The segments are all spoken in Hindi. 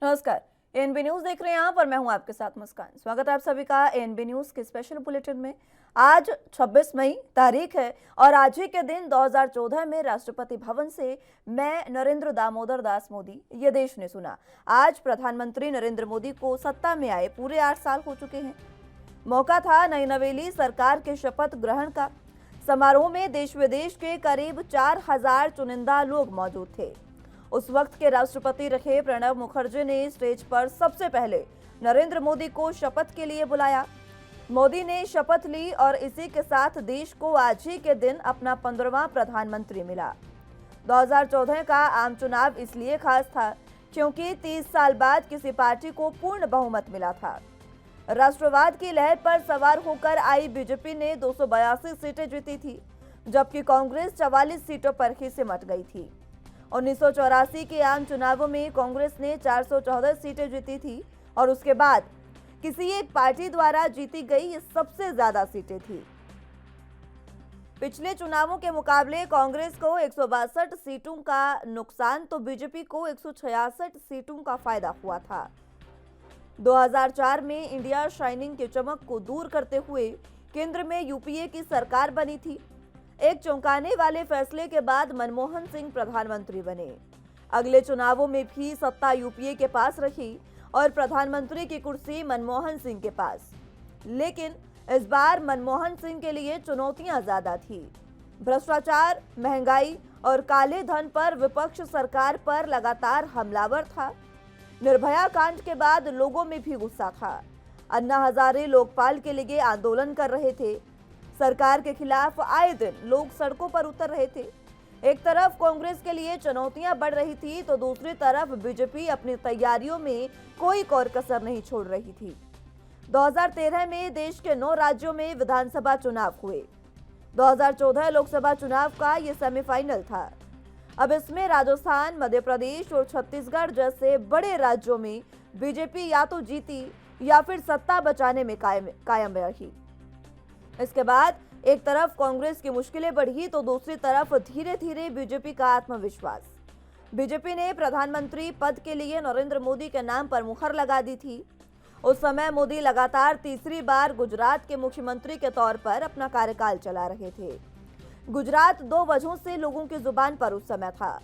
नमस्कार। एएनबी न्यूज देख रहे हैं आप और मैं हूं आपके साथ मुस्कान। स्वागत है आप सभी का एएनबी न्यूज के स्पेशल बुलेटिन में। आज 26 मई तारीख है और आज ही के दिन 2014 में राष्ट्रपति भवन से मैं नरेंद्र दामोदर दास मोदी ये देश ने सुना। आज प्रधानमंत्री नरेंद्र मोदी को सत्ता में आए पूरे 8 साल हो चुके हैं। मौका था नई नवेली सरकार के शपथ ग्रहण का। समारोह में देश विदेश के करीब 4000 चुनिंदा लोग मौजूद थे। उस वक्त के राष्ट्रपति रहे प्रणब मुखर्जी ने स्टेज पर सबसे पहले नरेंद्र मोदी को शपथ के लिए बुलाया। मोदी ने शपथ ली और इसी के साथ देश को आज ही के दिन अपना 15वां प्रधानमंत्री मिला। 2014 का आम चुनाव इसलिए खास था क्योंकि 30 साल बाद किसी पार्टी को पूर्ण बहुमत मिला था। राष्ट्रवाद की लहर पर सवार होकर आई बीजेपी ने 282 सीटें जीती थी, जबकि कांग्रेस 44 सीटों पर ही सिमट गई थी। 1984 के आम चुनावों में कांग्रेस ने 414 सीटें जीती थी और उसके बाद किसी एक पार्टी द्वारा जीती गई ये सबसे ज्यादा सीटें थी। पिछले चुनावों के मुकाबले कांग्रेस को 162 सीटों का नुकसान तो बीजेपी को 166 सीटों का फायदा हुआ था। 2004 में इंडिया शाइनिंग की चमक को दूर करते हुए केंद्र में यूपीए की सरकार बनी थी। एक चौंकाने वाले फैसले के बाद मनमोहन सिंह प्रधानमंत्री बने। अगले चुनावों में भी सत्ता यूपीए के पास रही और प्रधानमंत्री की कुर्सी मनमोहन सिंह के पास। लेकिन इस बार मनमोहन सिंह के लिए चुनौतियां ज्यादा थी। भ्रष्टाचार, महंगाई और काले धन पर विपक्ष सरकार पर लगातार हमलावर था। निर्भया कांड के बाद लोगों में भी गुस्सा था। अन्ना हजारे लोकपाल के लिए आंदोलन कर रहे थे। सरकार के खिलाफ आए दिन लोग सड़कों पर उतर रहे थे। एक तरफ कांग्रेस के लिए चुनौतियां बढ़ रही थी तो दूसरी तरफ बीजेपी अपनी तैयारियों में कोई और कसर नहीं छोड़ रही थी। 2013 में देश के 9 राज्यों में विधानसभा चुनाव हुए। 2014 लोकसभा चुनाव का ये सेमीफाइनल था। अब इसमें राजस्थान, मध्य प्रदेश और छत्तीसगढ़ जैसे बड़े राज्यों में बीजेपी या तो जीती या फिर सत्ता बचाने में कायम रही। इसके बाद एक तरफ कांग्रेस की मुश्किलें बढ़ी तो दूसरी तरफ धीरे धीरे बीजेपी का आत्मविश्वास। बीजेपी ने प्रधानमंत्री पद के लिए नरेंद्र मोदी के नाम पर मुहर लगा दी थी। उस समय मोदी लगातार तीसरी बार गुजरात के मुख्यमंत्री के तौर पर अपना कार्यकाल चला रहे थे। गुजरात 2 वजहों से लोगों की जुबान पर उस समय था।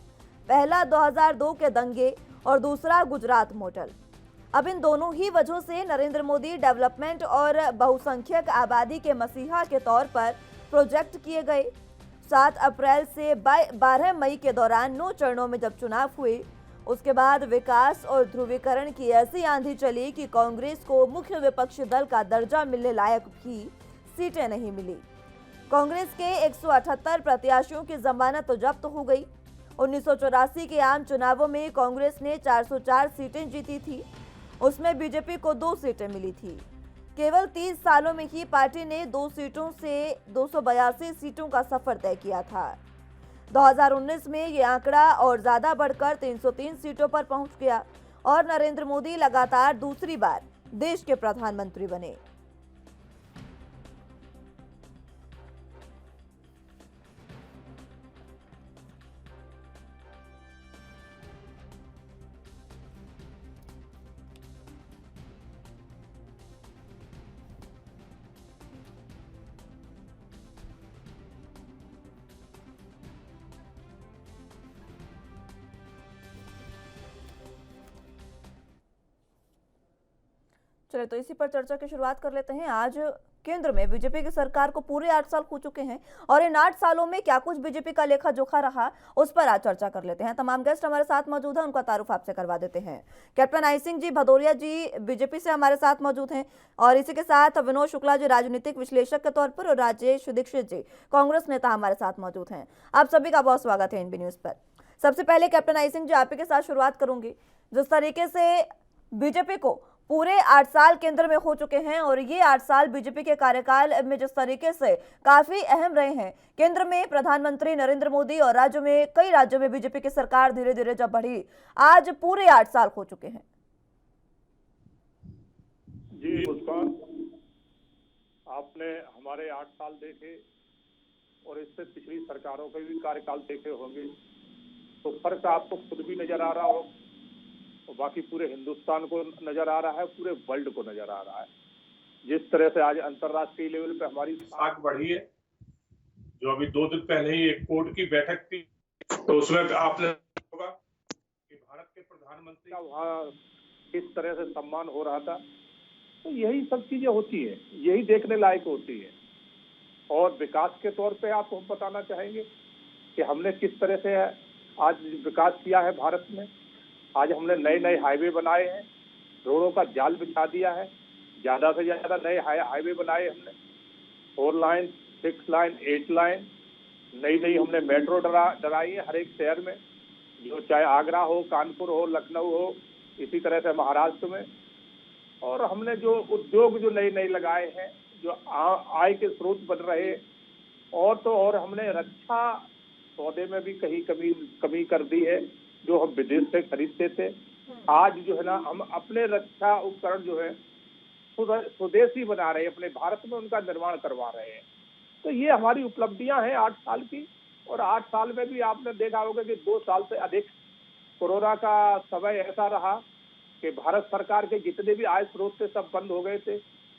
पहला 2002 के दंगे और दूसरा गुजरात मॉडल। अब इन दोनों ही वजहों से नरेंद्र मोदी डेवलपमेंट और बहुसंख्यक आबादी के मसीहा के तौर पर प्रोजेक्ट किए गए। 7 अप्रैल से 12 मई के दौरान 9 चरणों में जब चुनाव हुए, उसके बाद विकास और ध्रुवीकरण की ऐसी आंधी चली कि कांग्रेस को मुख्य विपक्षी दल का दर्जा मिलने लायक भी सीटें नहीं मिली। कांग्रेस के 178 प्रत्याशियों की जमानत तो जब्त हो गई। 1984 के आम चुनावों में कांग्रेस ने 404 सीटें जीती थी, उसमें बीजेपी को 2 सीटें मिली थी। केवल 30 सालों में ही पार्टी ने 2 सीटों से 282 सीटों का सफर तय किया था। 2019 में ये आंकड़ा और ज्यादा बढ़कर 303 सीटों पर पहुंच गया और नरेंद्र मोदी लगातार दूसरी बार देश के प्रधानमंत्री बने। चलिए तो इसी पर चर्चा की शुरुआत कर लेते हैं। आज केंद्र में बीजेपी की सरकार को पूरे 8 साल हो चुके हैं और इन 8 सालों में क्या कुछ बीजेपी का लेखा जोखा रहा, उस पर आज चर्चा कर लेते हैं। तमाम गेस्ट हमारे साथ मौजूद हैं, उनका तारुफ आपसे करवा देते हैं। कैप्टन आई सिंह जी भदौरिया जी बीजेपी से हमारे साथ मौजूद हैं और इसी के साथ विनोद शुक्ला जी राजनीतिक विश्लेषक के तौर पर और राजेश दीक्षित जी कांग्रेस नेता हमारे साथ मौजूद हैं। आप सभी का बहुत स्वागत है एएनबी न्यूज पर। सबसे पहले कैप्टन आई सिंह जी आप ही के साथ शुरुआत करूंगी। जिस तरीके से बीजेपी को पूरे 8 साल केंद्र में हो चुके हैं और ये 8 साल बीजेपी के कार्यकाल में जिस तरीके से काफी अहम रहे हैं, केंद्र में प्रधानमंत्री नरेंद्र मोदी और राज्य में कई राज्यों में बीजेपी की सरकार धीरे धीरे जब बढ़ी, आज पूरे 8 साल हो चुके हैं। जी मुस्कान, आपने हमारे 8 साल देखे और इससे पिछली सरकारों के भी कार्यकाल देखे होंगे तो फर्क आपको खुद भी नजर आ रहा हो। तो और बाकी पूरे हिंदुस्तान को नजर आ रहा है, पूरे वर्ल्ड को नजर आ रहा है। जिस तरह से आज अंतर्राष्ट्रीय लेवल पे हमारी साख बढ़ी है, जो अभी 2 दिन पहले ही एक कोर्ट की बैठक थी, तो उसमें आपने होगा कि भारत के प्रधानमंत्री का वहाँ किस तरह से सम्मान हो रहा था। तो यही सब चीजें होती है, यही देखने लायक होती है। और विकास के तौर पे आपको हम बताना चाहेंगे कि हमने किस तरह से आज विकास किया है भारत में। आज हमने नए नए हाईवे बनाए हैं, रोडों का जाल बिछा दिया है, ज्यादा से ज्यादा नए हाईवे बनाए हमने, 4 लाइन, 6 लाइन, 8 लाइन, नई नई हमने मेट्रो डराई है हर एक शहर में, जो चाहे आगरा हो, कानपुर हो, लखनऊ हो, इसी तरह से महाराष्ट्र में। और हमने जो उद्योग जो नए नए लगाए हैं, जो आय के स्रोत बन रहे, और तो और हमने रक्षा सौदे में भी कहीं कमी कर दी है, जो हम विदेश से खरीदते थे। आज जो है ना, हम अपने रक्षा उपकरण जो है स्वदेशी बना रहे हैं, अपने भारत में उनका निर्माण करवा रहे हैं। तो ये हमारी उपलब्धियां हैं 8 साल की। और 8 साल में भी आपने देखा होगा कि 2 साल से अधिक कोरोना का समय ऐसा रहा कि भारत सरकार के जितने भी आय स्रोत थे सब बंद हो गए थे।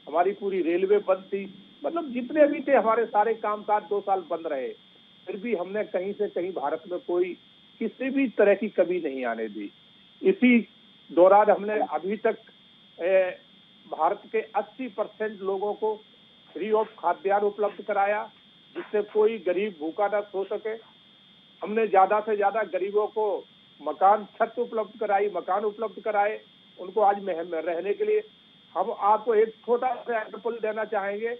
हमारी पूरी रेलवे बंद थी, मतलब जितने भी थे हमारे सारे कामकाज 2 साल बंद रहे। फिर भी हमने कहीं से कहीं भारत में कोई किसी भी तरह की कमी नहीं आने दी। इसी दौरान हमने अभी तक भारत के 80% लोगों को फ्री ऑफ खाद्यान्न उपलब्ध कराया, जिससे कोई गरीब भूखा न सो सके। हमने ज्यादा से ज्यादा गरीबों को मकान, छत उपलब्ध कराई, मकान उपलब्ध कराए उनको आज में रहने के लिए। हम आपको एक छोटा सा एग्जाम्पल देना चाहेंगे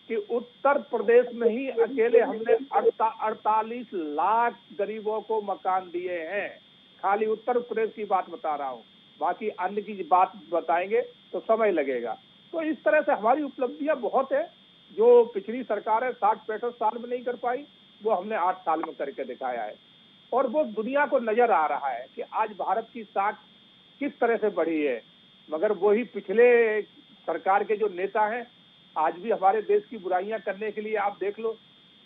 कि उत्तर प्रदेश में ही अकेले हमने 48 लाख गरीबों को मकान दिए हैं। खाली उत्तर प्रदेश की बात बता रहा हूँ, बाकी अन्य की बात बताएंगे तो समय लगेगा। तो इस तरह से हमारी उपलब्धियां बहुत है, जो पिछली सरकारें 60-65 साल में नहीं कर पाई, वो हमने 8 साल में करके दिखाया है। और वो दुनिया को नजर आ रहा है कि आज भारत की साख किस तरह से बढ़ी है। मगर वही पिछले सरकार के जो नेता हैं, आज भी हमारे देश की बुराइयां करने के लिए आप देख लो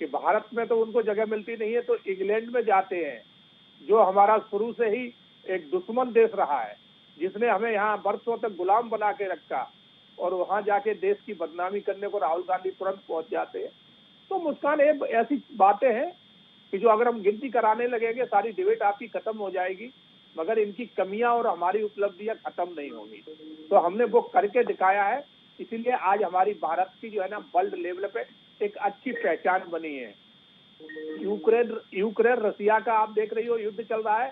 कि भारत में तो उनको जगह मिलती नहीं है, तो इंग्लैंड में जाते हैं, जो हमारा शुरू से ही एक दुश्मन देश रहा है, जिसने हमें यहाँ वर्षों तक गुलाम बना के रखा, और वहां जाके देश की बदनामी करने को राहुल गांधी तुरंत पहुंच जाते हैं। तो मुस्कान, ऐसी बातें हैं कि जो अगर हम गिनती कराने लगेंगे सारी डिबेट आपकी खत्म हो जाएगी, मगर इनकी कमियां और हमारी उपलब्धियां खत्म नहीं होंगी। तो हमने वो करके दिखाया है, इसीलिए आज हमारी भारत की जो है ना वर्ल्ड लेवल पे एक अच्छी पहचान बनी है। यूक्रेन रसिया का आप देख रही हो युद्ध चल रहा है,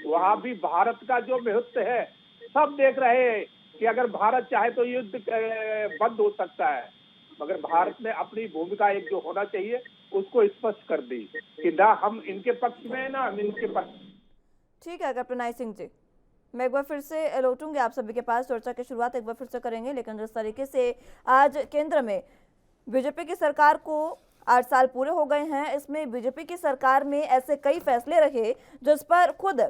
वहां भी भारत का जो महत्व है सब देख रहे हैं कि अगर भारत चाहे तो युद्ध बंद हो सकता है। मगर भारत ने अपनी भूमिका एक जो होना चाहिए उसको स्पष्ट कर दी कि ना हम इनके पक्ष में है, ना हम इनके पक्ष। ठीक है कैप्टन आई सिंह जी, मैं एक बार फिर से लौटूंगी आप सभी के पास। चर्चा की शुरुआत एक बार फिर से करेंगे, लेकिन जिस तरीके से आज केंद्र में बीजेपी की सरकार को 8 साल पूरे हो गए हैं, इसमें बीजेपी की सरकार में ऐसे कई फैसले रहे जिस पर खुद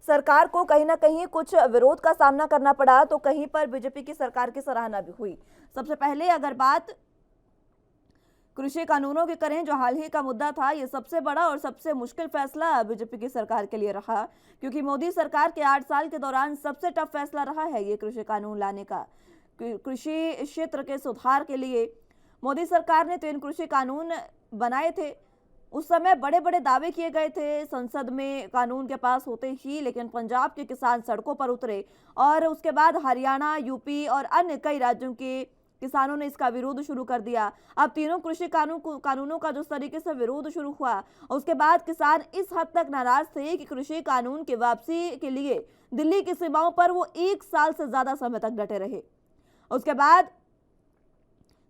सरकार को कहीं ना कहीं कुछ विरोध का सामना करना पड़ा, तो कहीं पर बीजेपी की सरकार की सराहना भी हुई। सबसे पहले अगर बात कृषि कानूनों की करें, जो हाल ही का मुद्दा था, ये सबसे बड़ा और सबसे मुश्किल फैसला बीजेपी की सरकार के लिए रहा, क्योंकि मोदी सरकार के 8 साल के दौरान सबसे टफ फैसला रहा है ये कृषि कानून लाने का। कृषि क्षेत्र के सुधार के लिए मोदी सरकार ने 3 कृषि कानून बनाए थे। उस समय बड़े बड़े दावे किए गए थे संसद में कानून के पास होते ही, लेकिन पंजाब के किसान सड़कों पर उतरे और उसके बाद हरियाणा, यूपी और अन्य कई राज्यों के किसानों ने इसका विरोध शुरू कर दिया। अब तीनों कृषि कानूनों का जिस तरीके से विरोध शुरू हुआ, उसके बाद किसान इस हद तक नाराज थे कि कृषि कानून की वापसी के लिए दिल्ली की सीमाओं पर वो 1 साल से ज्यादा समय तक डटे रहे। उसके बाद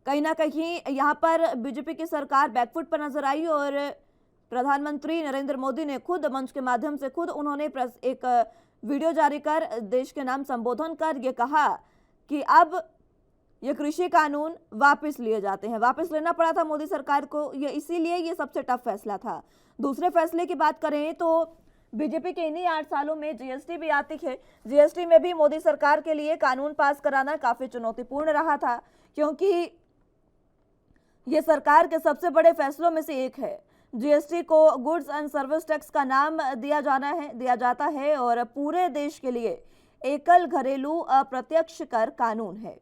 कहीं ना कहीं यहाँ पर बीजेपी की सरकार बैकफुट पर नजर आई और प्रधानमंत्री नरेंद्र मोदी ने खुद मंच के माध्यम से उन्होंने एक वीडियो जारी कर देश के नाम संबोधन कर ये कहा कि अब ये कृषि कानून वापस लिए जाते हैं। वापस लेना पड़ा था मोदी सरकार को, ये इसीलिए ये सबसे टफ फैसला था। दूसरे फैसले की बात करें तो बीजेपी के इन्हीं 8 सालों में जीएसटी भी आती है। जीएसटी में भी मोदी सरकार के लिए कानून पास कराना काफी चुनौतीपूर्ण रहा था, क्योंकि ये सरकार के सबसे बड़े फैसलों में से एक है। जीएसटी को गुड्स एंड सर्विस टैक्स का नाम दिया जाता है और पूरे देश के लिए एकल घरेलू अप्रत्यक्ष कर कानून है।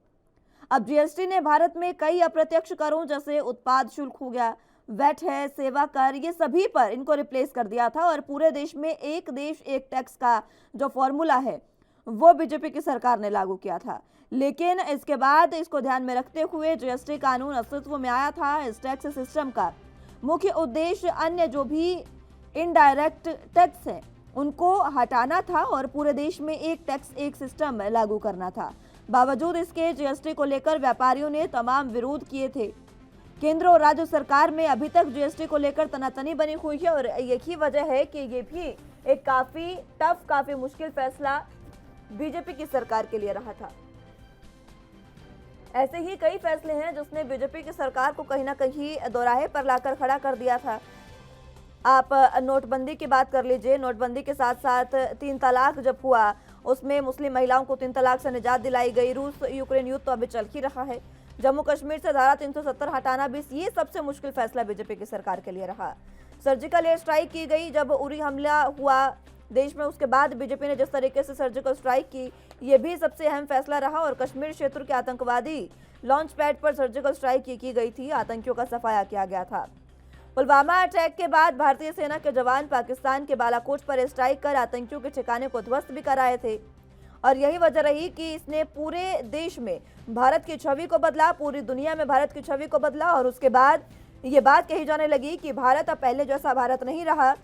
अब जीएसटी ने भारत में कई अप्रत्यक्ष करों जैसे उत्पाद शुल्क हो गया, वैट है, सेवा कर, ये सभी पर इनको रिप्लेस कर दिया था और पूरे देश में एक देश एक टैक्स का जो फॉर्मूला है वो बीजेपी की सरकार ने लागू किया था। लेकिन इसके बाद इसको ध्यान में रखते हुए जीएसटी कानून अस्तित्व में आया था। इस टैक्स सिस्टम का मुख्य उद्देश्य अन्य जो भी इनडायरेक्ट टैक्स हैं उनको हटाना था और पूरे देश में एक टैक्स एक सिस्टम लागू करना था। बावजूद इसके जीएसटी को लेकर व्यापारियों ने तमाम विरोध किए थे। केंद्र और राज्य सरकार में अभी तक जीएसटी को लेकर तनातनी बनी हुई है और यही वजह है कि ये भी एक काफी टफ, काफी मुश्किल फैसला बीजेपी की सरकार के लिए रहा था। ऐसे ही कई फैसले हैं जिसने बीजेपी की सरकार को कहीं ना कहीं दोराहे पर लाकर खड़ा कर दिया था। आप नोटबंदी की बात कर लीजिए। नोटबंदी के साथ साथ 3 तलाक जब हुआ उसमें मुस्लिम महिलाओं को 3 तलाक से निजात दिलाई गई। रूस यूक्रेन युद्ध तो अभी चल ही रहा है। जम्मू कश्मीर से धारा 370 हटाना भी ये सबसे मुश्किल फैसला बीजेपी की सरकार के लिए रहा। सर्जिकल एयर स्ट्राइक की गई जब उरी हमला हुआ देश में, उसके बाद बीजेपी ने जिस तरीके से सर्जिकल स्ट्राइक की, ये भी सबसे अहम फैसला रहा। और कश्मीर क्षेत्र के आतंकवादी लॉन्च पैड पर सर्जिकल स्ट्राइक की गई थी, आतंकियों का सफाया किया गया था। पुलवामा अटैक के बाद भारतीय सेना के जवान पाकिस्तान के बालाकोट पर स्ट्राइक कर आतंकियों के ठिकाने को ध्वस्त भी कराए थे और यही वजह रही कि इसने पूरे देश में भारत की छवि को बदला, पूरी दुनिया में भारत की छवि को बदला। और उसके बाद ये बात कही जाने लगी कि भारत अब पहले जैसा भारत नहीं रहा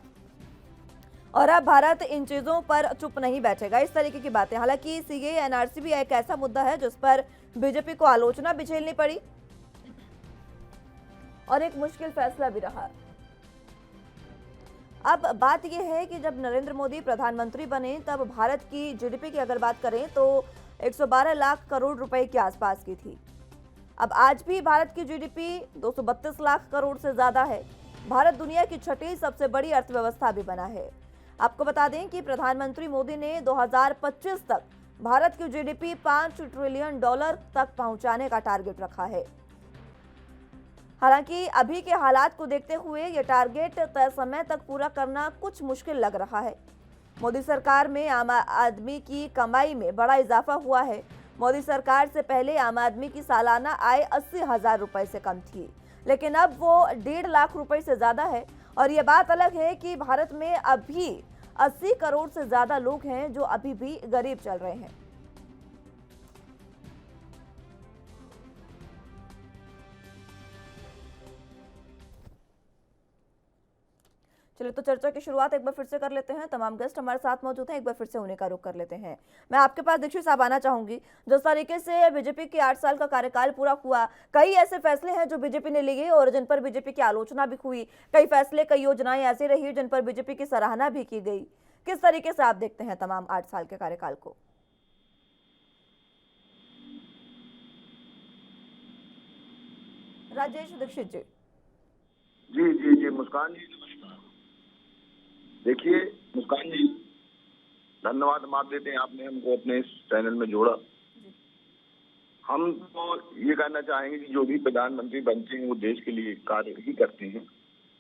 और अब भारत इन चीजों पर चुप नहीं बैठेगा, इस तरीके की बातें। हालांकि सीएए एनआरसी भी एक ऐसा मुद्दा है जिस पर बीजेपी को आलोचना भी झेलनी पड़ी और एक मुश्किल फैसला भी रहा। अब बात यह है कि जब नरेंद्र मोदी प्रधानमंत्री बने तब भारत की जीडीपी की अगर बात करें तो 112 लाख करोड़ रुपए के आसपास की थी। अब आज भी भारत की जीडीपी 232 लाख करोड़ से ज्यादा है। भारत दुनिया की 6ठी सबसे बड़ी अर्थव्यवस्था भी बना है। आपको बता दें कि प्रधानमंत्री मोदी ने 2025 तक भारत की जीडीपी $5 ट्रिलियन तक पहुंचाने का टारगेट रखा है। हालांकि अभी के हालात को देखते हुए ये टारगेट तय समय तक पूरा करना कुछ मुश्किल लग रहा है। मोदी सरकार में आम आदमी की कमाई में बड़ा इजाफा हुआ है। मोदी सरकार से पहले आम आदमी की सालाना आय 80,000 रुपए से कम थी, लेकिन अब वो 1.5 लाख रुपए से ज्यादा है। और ये बात अलग है कि भारत में अभी 80 करोड़ से ज्यादा लोग हैं जो अभी भी गरीब चल रहे हैं। चलिए तो चर्चा की शुरुआत एक बार फिर से कर लेते हैं। तमाम गेस्ट हमारे साथ मौजूद हैं, एक बार फिर से उन्हीं का रुख कर लेते हैं। मैं आपके पास दीक्षित साहब आना चाहूंगी। जिस तरीके से बीजेपी के 8 साल का कार्यकाल पूरा हुआ, कई ऐसे फैसले हैं जो बीजेपी ने लिए और जिन पर बीजेपी की आलोचना भी हुई। कई फैसले, कई योजनाएं ऐसी रही जिन पर बीजेपी की सराहना भी की गई। किस तरीके से आप देखते हैं तमाम 8 साल के कार्यकाल को? राजेश दीक्षित जी। जी जी जी मुस्कान जी नमस्कार। देखिए मुस्कान जी, धन्यवाद माफ देते हैं, आपने हमको अपने इस चैनल में जोड़ा। हम तो ये कहना चाहेंगे कि जो भी प्रधानमंत्री बनते हैं वो देश के लिए कार्य ही करते हैं,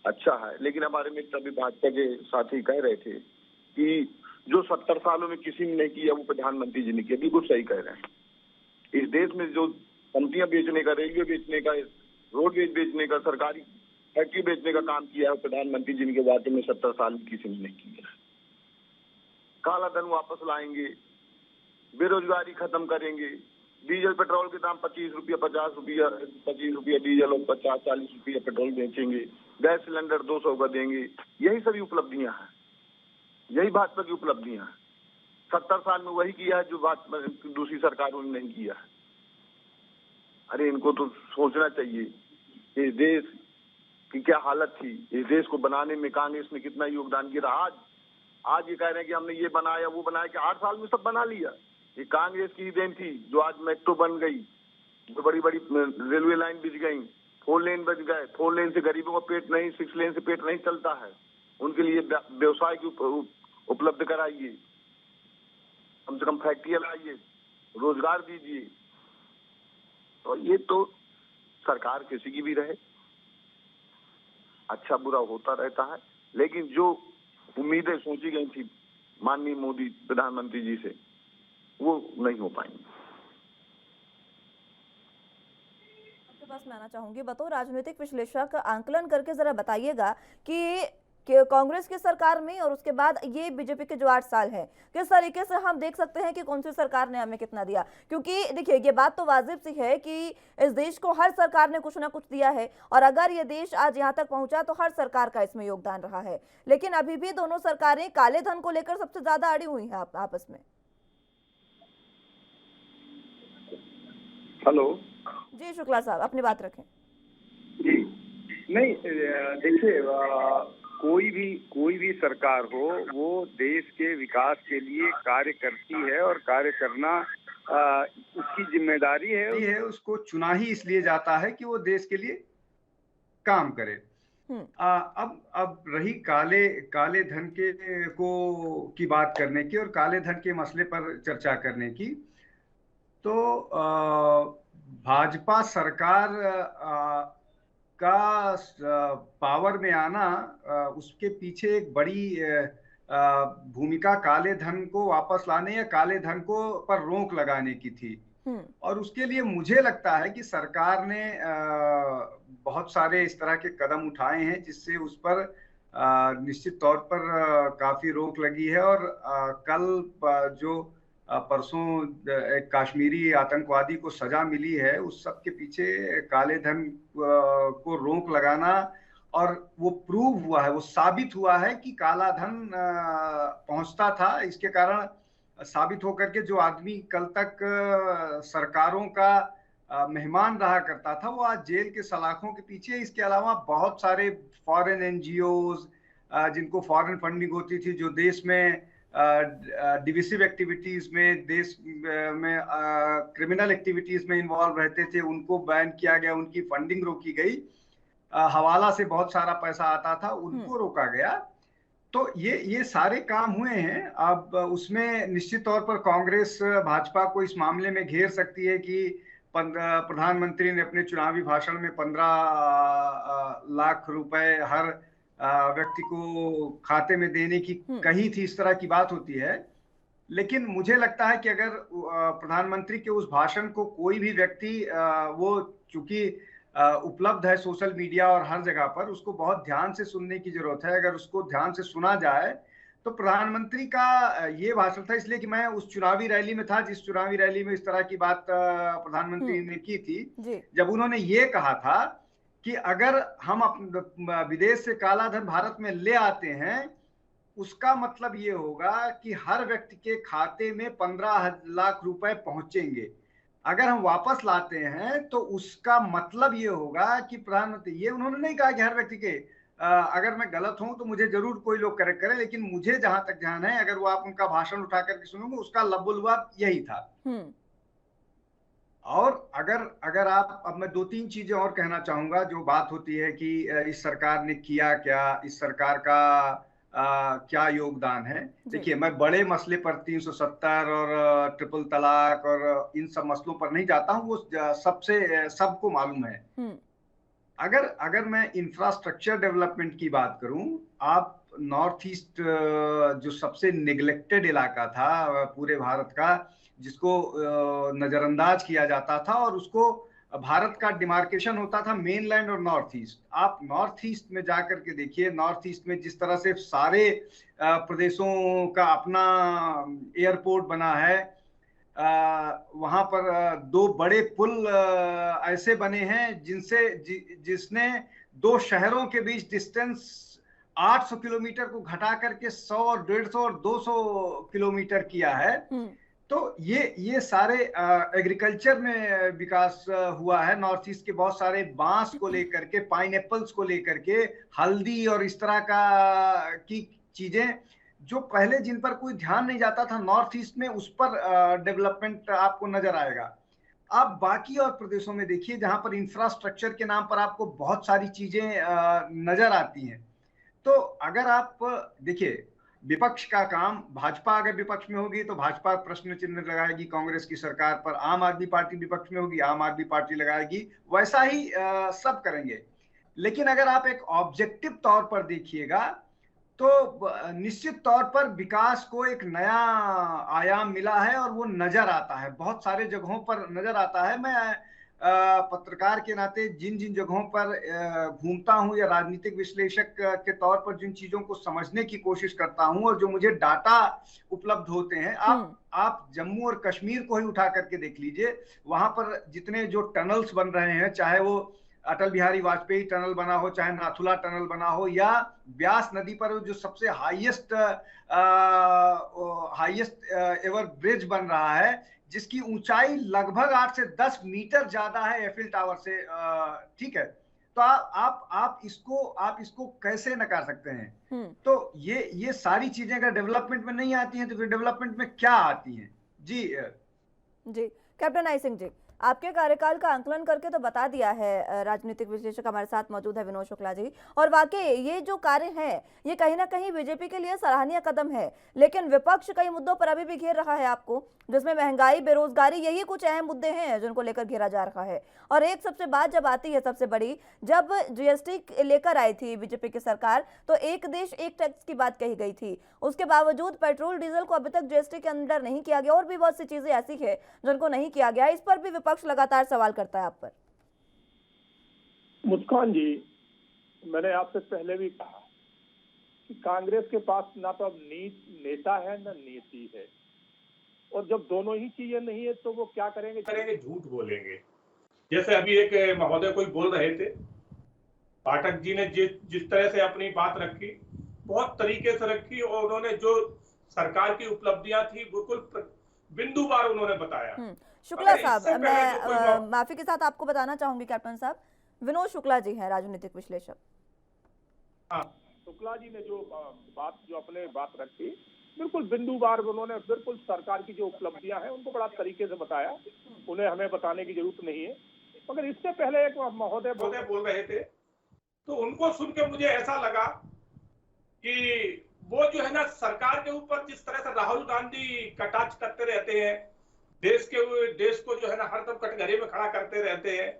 अच्छा है। लेकिन हमारे मित्र अभी भाजपा के साथी कह रहे थे कि जो 70 सालों में किसी ने नहीं किया वो प्रधानमंत्री जी ने किया। बिल्कुल सही कह रहे हैं। इस देश में जो कंपनियां बेचने का, रेलवे बेचने का, रोडवेज बेचने का, सरकारी फैक्ट्री बेचने का काम किया है प्रधानमंत्री जी के वादे में 70 साल में किसी ने नहीं किया। काला धन वापस लाएंगे, बेरोजगारी खत्म करेंगे, डीजल पेट्रोल के दाम 25 रुपया, 50 रुपया, 25 रुपया डीजल और 50-40 रुपया पेट्रोल बेचेंगे, गैस सिलेंडर 200 का देंगे। यही सभी उपलब्धियां हैं, यही भाजपा की उपलब्धियां हैं। 70 साल में वही किया है जो दूसरी सरकारों ने नहीं किया है। अरे इनको तो सोचना चाहिए, इस देश की क्या हालत थी, इस देश को बनाने में कांग्रेस ने कितना योगदान किया। आज ये कह रहे हैं कि हमने ये बनाया वो बनाया, कि 8 साल में सब बना लिया। ये कांग्रेस की देन थी जो आज मेट्रो बन गई, जो बड़ी बड़ी रेलवे लाइन बिछ गई, 4 लेन बच गए। 4 लेन से गरीबों का पेट नहीं, 6 लेन से पेट नहीं चलता है। उनके लिए व्यवसाय की उपलब्ध कराइए, कम से कम फैक्ट्रियां लाइए, रोजगार दीजिए। तो ये तो सरकार किसी की भी रहे, अच्छा बुरा होता रहता है। लेकिन जो उम्मीदें सोची गई थी माननीय मोदी प्रधानमंत्री जी से, वो नहीं हो पाएंगे। आपके पास मैं आना चाहूंगी, बतौर राजनीतिक विश्लेषक आंकलन करके जरा बताइएगा कि कांग्रेस की सरकार में और उसके बाद ये बीजेपी के जो 8 साल हैं, किस तरीके से हम देख सकते हैं कि कौन सी सरकार ने हमें कितना दिया। क्योंकि देखिए, ये बात तो वाजिब सी है कि इस देश को हर सरकार ने कुछ ना कुछ दिया है, और अगर ये देश आज यहाँ तक पहुंचा तो हर सरकार का इसमें योगदान रहा है। लेकिन अभी भी दोनों सरकारें काले धन को लेकर सबसे ज्यादा अड़ी हुई हैं आपस में। हेलो जी शुक्ला साहब, अपनी बात रखें। जी, नहीं देखिए, कोई भी सरकार हो, वो देश के विकास के लिए कार्य करती है और कार्य करना उसकी जिम्मेदारी है। उसको चुना ही इसलिए जाता है कि वो देश के लिए काम करे। अब रही काले धन की बात करने की और काले धन के मसले पर चर्चा करने की, तो भाजपा सरकार का पावर में आना, उसके पीछे एक बड़ी भूमिका काले धन को वापस लाने या काले धन को पर रोक लगाने की थी। और उसके लिए मुझे लगता है कि सरकार ने बहुत सारे इस तरह के कदम उठाए हैं जिससे उस पर निश्चित तौर पर काफी रोक लगी है। और कल जो परसों एक कश्मीरी आतंकवादी को सजा मिली है, उस सब के पीछे काले धन को रोक लगाना, और वो प्रूव हुआ है, वो साबित हुआ है कि काला धन पहुंचता था। इसके कारण साबित होकर के जो आदमी कल तक सरकारों का मेहमान रहा करता था, वो आज जेल के सलाखों के पीछे। इसके अलावा बहुत सारे फॉरेन एनजीओज जिनको फॉरेन फंडिंग होती थी, जो देश में डिविसिव एक्टिविटीज में, देश में क्रिमिनल एक्टिविटीज में इन्वॉल्व रहते थे, उनको बैन किया गया, उनकी फंडिंग रोकी गई। हवाला से बहुत सारा पैसा आता था, उनको रोका गया। तो ये सारे काम हुए हैं। अब उसमें निश्चित तौर पर कांग्रेस भाजपा को इस मामले में घेर सकती है कि प्रधानमंत्री ने अपने चुनावी भाषण में 15 लाख रुपए हर व्यक्ति को खाते में देने की कही थी, इस तरह की बात होती है। लेकिन मुझे लगता है कि अगर प्रधानमंत्री के उस भाषण को कोई भी व्यक्ति, वो चूंकि उपलब्ध है सोशल मीडिया और हर जगह पर, उसको बहुत ध्यान से सुनने की जरूरत है। अगर उसको ध्यान से सुना जाए तो प्रधानमंत्री का ये भाषण था, इसलिए कि मैं उस चुनावी रैली में था जिस चुनावी रैली में इस तरह की बात प्रधानमंत्री ने की थी, जब उन्होंने ये कहा था कि अगर हम विदेश से काला धन भारत में ले आते हैं, उसका मतलब ये होगा कि हर व्यक्ति के खाते में 15 लाख रुपए पहुंचेंगे। अगर हम वापस लाते हैं तो उसका मतलब ये होगा कि प्रधानमंत्री, ये उन्होंने नहीं कहा कि हर व्यक्ति के, अगर मैं गलत हूं तो मुझे जरूर कोई लोग करेक्ट करे, लेकिन मुझे जहां तक ध्यान है, अगर वो आप उनका भाषण उठा करके सुनोगे, उसका लबुलवाब यही था। और अगर आप, अब मैं 2-3 चीजें और कहना चाहूंगा। जो बात होती है कि इस सरकार ने किया क्या, इस सरकार का क्या योगदान है। देखिए, मैं बड़े मसले पर 370 और ट्रिपल तलाक और इन सब मसलों पर नहीं जाता हूं, वो सबको मालूम है। अगर मैं इंफ्रास्ट्रक्चर डेवलपमेंट की बात करूं, आप नॉर्थ ईस्ट जो सबसे निगलेक्टेड इलाका था पूरे भारत का, जिसको नजरअंदाज किया जाता था, और उसको भारत का डिमार्केशन होता था मेनलैंड और नॉर्थ ईस्ट। आप नॉर्थ ईस्ट में जाकर के देखिए, नॉर्थ ईस्ट में जिस तरह से सारे प्रदेशों का अपना एयरपोर्ट बना है, वहां पर 2 बड़े पुल ऐसे बने हैं जिसने 2 शहरों के बीच डिस्टेंस 800 किलोमीटर को घटा करके 100 और 150 और 200 किलोमीटर किया है। तो ये सारे एग्रीकल्चर में विकास हुआ है। नॉर्थ ईस्ट के बहुत सारे बांस को लेकर के, पाइनएप्पल्स को लेकर के, हल्दी और इस तरह की चीजें जो पहले जिन पर कोई ध्यान नहीं जाता था नॉर्थ ईस्ट में, उस पर डेवलपमेंट आपको नजर आएगा। आप बाकी और प्रदेशों में देखिए जहां पर इंफ्रास्ट्रक्चर के नाम पर आपको बहुत सारी चीजें नजर आती हैं। तो अगर आप देखिए, विपक्ष का काम, भाजपा अगर विपक्ष में होगी तो भाजपा प्रश्न चिन्ह लगाएगी कांग्रेस की सरकार पर, आम आदमी पार्टी विपक्ष में होगी, आम आदमी पार्टी लगाएगी, वैसा ही सब करेंगे। लेकिन अगर आप एक ऑब्जेक्टिव तौर पर देखिएगा तो निश्चित तौर पर विकास को एक नया आयाम मिला है और वो नजर आता है, बहुत सारे जगहों पर नजर आता है। मैं पत्रकार के नाते जिन जिन जगहों पर घूमता हूं या राजनीतिक विश्लेषक के तौर पर जिन चीजों को समझने की कोशिश करता हूं और जो मुझे डाटा उपलब्ध होते हैं, आप जम्मू और कश्मीर को ही उठा करके देख लीजिए। वहां पर जितने जो टनल्स बन रहे हैं, चाहे वो अटल बिहारी वाजपेयी टनल बना हो, चाहे नाथुला टनल बना हो, या ब्यास नदी पर जो सबसे हाईएस्ट एवर ब्रिज बन रहा है, जिसकी ऊंचाई लगभग 8 से 10 मीटर ज्यादा है एफिल टावर से। ठीक है, तो आप इसको कैसे नकार सकते हैं? तो ये सारी चीजें अगर डेवलपमेंट में नहीं आती हैं तो फिर डेवलपमेंट में क्या आती हैं? जी कैप्टन आई सिंह जी, आपके कार्यकाल का आंकलन करके तो बता दिया है राजनीतिक विश्लेषक हमारे साथ मौजूद है विनोद शुक्ला जी, और वाकई ये जो कार्य है ये कहीं ना कहीं बीजेपी के लिए सराहनीय कदम है, लेकिन विपक्ष कई मुद्दों पर अभी भी घेर रहा है आपको, जिसमें महंगाई, बेरोजगारी, यही कुछ अहम मुद्दे हैं जिनको लेकर घेरा जा रहा है। और एक सबसे बात जब आती है सबसे बड़ी, जब जीएसटी लेकर आई थी बीजेपी की सरकार तो एक देश एक टैक्स की बात कही गई थी, उसके बावजूद पेट्रोल डीजल को अभी तक जीएसटी के अंदर नहीं किया गया और भी बहुत सी चीजें ऐसी है जिनको नहीं किया गया। इस पर भी विपक्ष लगातार सवाल करता है आप पर। मुस्कान जी, मैंने आपसे पहले भी कहा कि कांग्रेस के पास ना तो अब नेता है ना नीति है, और जब दोनों ही चीजें नहीं है तो वो क्या करेंगे? झूठ बोलेंगे। जैसे अभी एक महोदय कोई बोल रहे थे, पाठक जी ने जिस तरह से अपनी बात रखी, बहुत तरीके से रखी, और उन्होंने जो सरकार की उपलब्धियां थी बिल्कुल बिंदुवार उन्होंने बताया। शुक्ला साहब, मैं माफी के साथ आपको बताना चाहूंगी कैप्टन साहब, विनोद शुक्ला जी हैं राजनीतिक विश्लेषक। हाँ, शुक्ला जी ने जो अपने बात रखी बिल्कुल बिंदुवार, उन्होंने बिल्कुल सरकार की जो उपलब्धियां हैं उनको बड़ा तरीके से बताया, उन्हें हमें बताने की जरूरत नहीं है। मगर इससे पहले एक महोदय बोल रहे थे तो उनको सुन के मुझे ऐसा लगा कि वो जो है ना सरकार के ऊपर जिस तरह से राहुल गांधी कटाक्ष करते रहते हैं, देश को जो है ना हरदम कटघरे में खड़ा करते रहते हैं,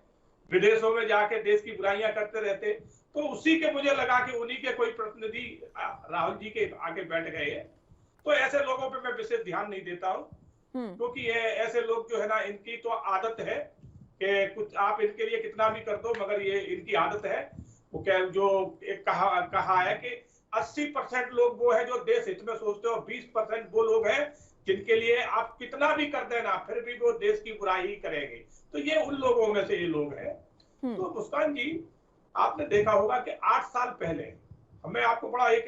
विदेशों में जाके देश की बुराइयां करते रहते, तो उसी के मुझे लगा कि उन्हीं के कोई प्रतिनिधि राहुल जी के आगे बैठ गए हैं। तो ऐसे लोगों पे मैं विशेष ध्यान नहीं देता हूँ, क्योंकि ऐसे लोग जो है ना, इनकी तो आदत है कि कुछ आप इनके लिए कितना भी कर दो, मगर ये इनकी आदत है। वो क्या जो एक कहा है कि 80% लोग वो है जो देश हित में सोचते हो, 20% वो लोग हैं जिनके लिए आप कितना भी कर देना फिर भी वो देश की बुराई ही करेंगे। तो ये उन लोगों में से ये लोग हैं। तो मुस्कान जी, आपने देखा होगा कि 8 साल पहले, मैं आपको बड़ा एक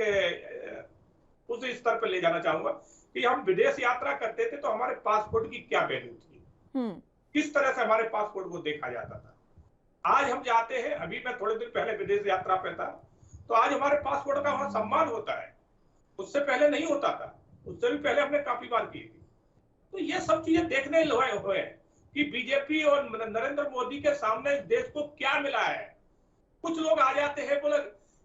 उस स्तर पर ले जाना चाहूंगा कि हम विदेश यात्रा करते थे तो हमारे पासपोर्ट की क्या वैल्यू थी, किस तरह से हमारे पासपोर्ट को देखा जाता था। आज हम जाते हैं, अभी मैं थोड़े दिन पहले विदेश यात्रा पे था, तो आज हमारे पासपोर्ट का वहां सम्मान होता है, उससे पहले नहीं होता था, उससे भी पहले हमने काफी बार की थी। तो ये सब चीजें देखने हुए कि बीजेपी और नरेंद्र मोदी के सामने देश को क्या मिला है। कुछ लोग आ जाते हैं, बोले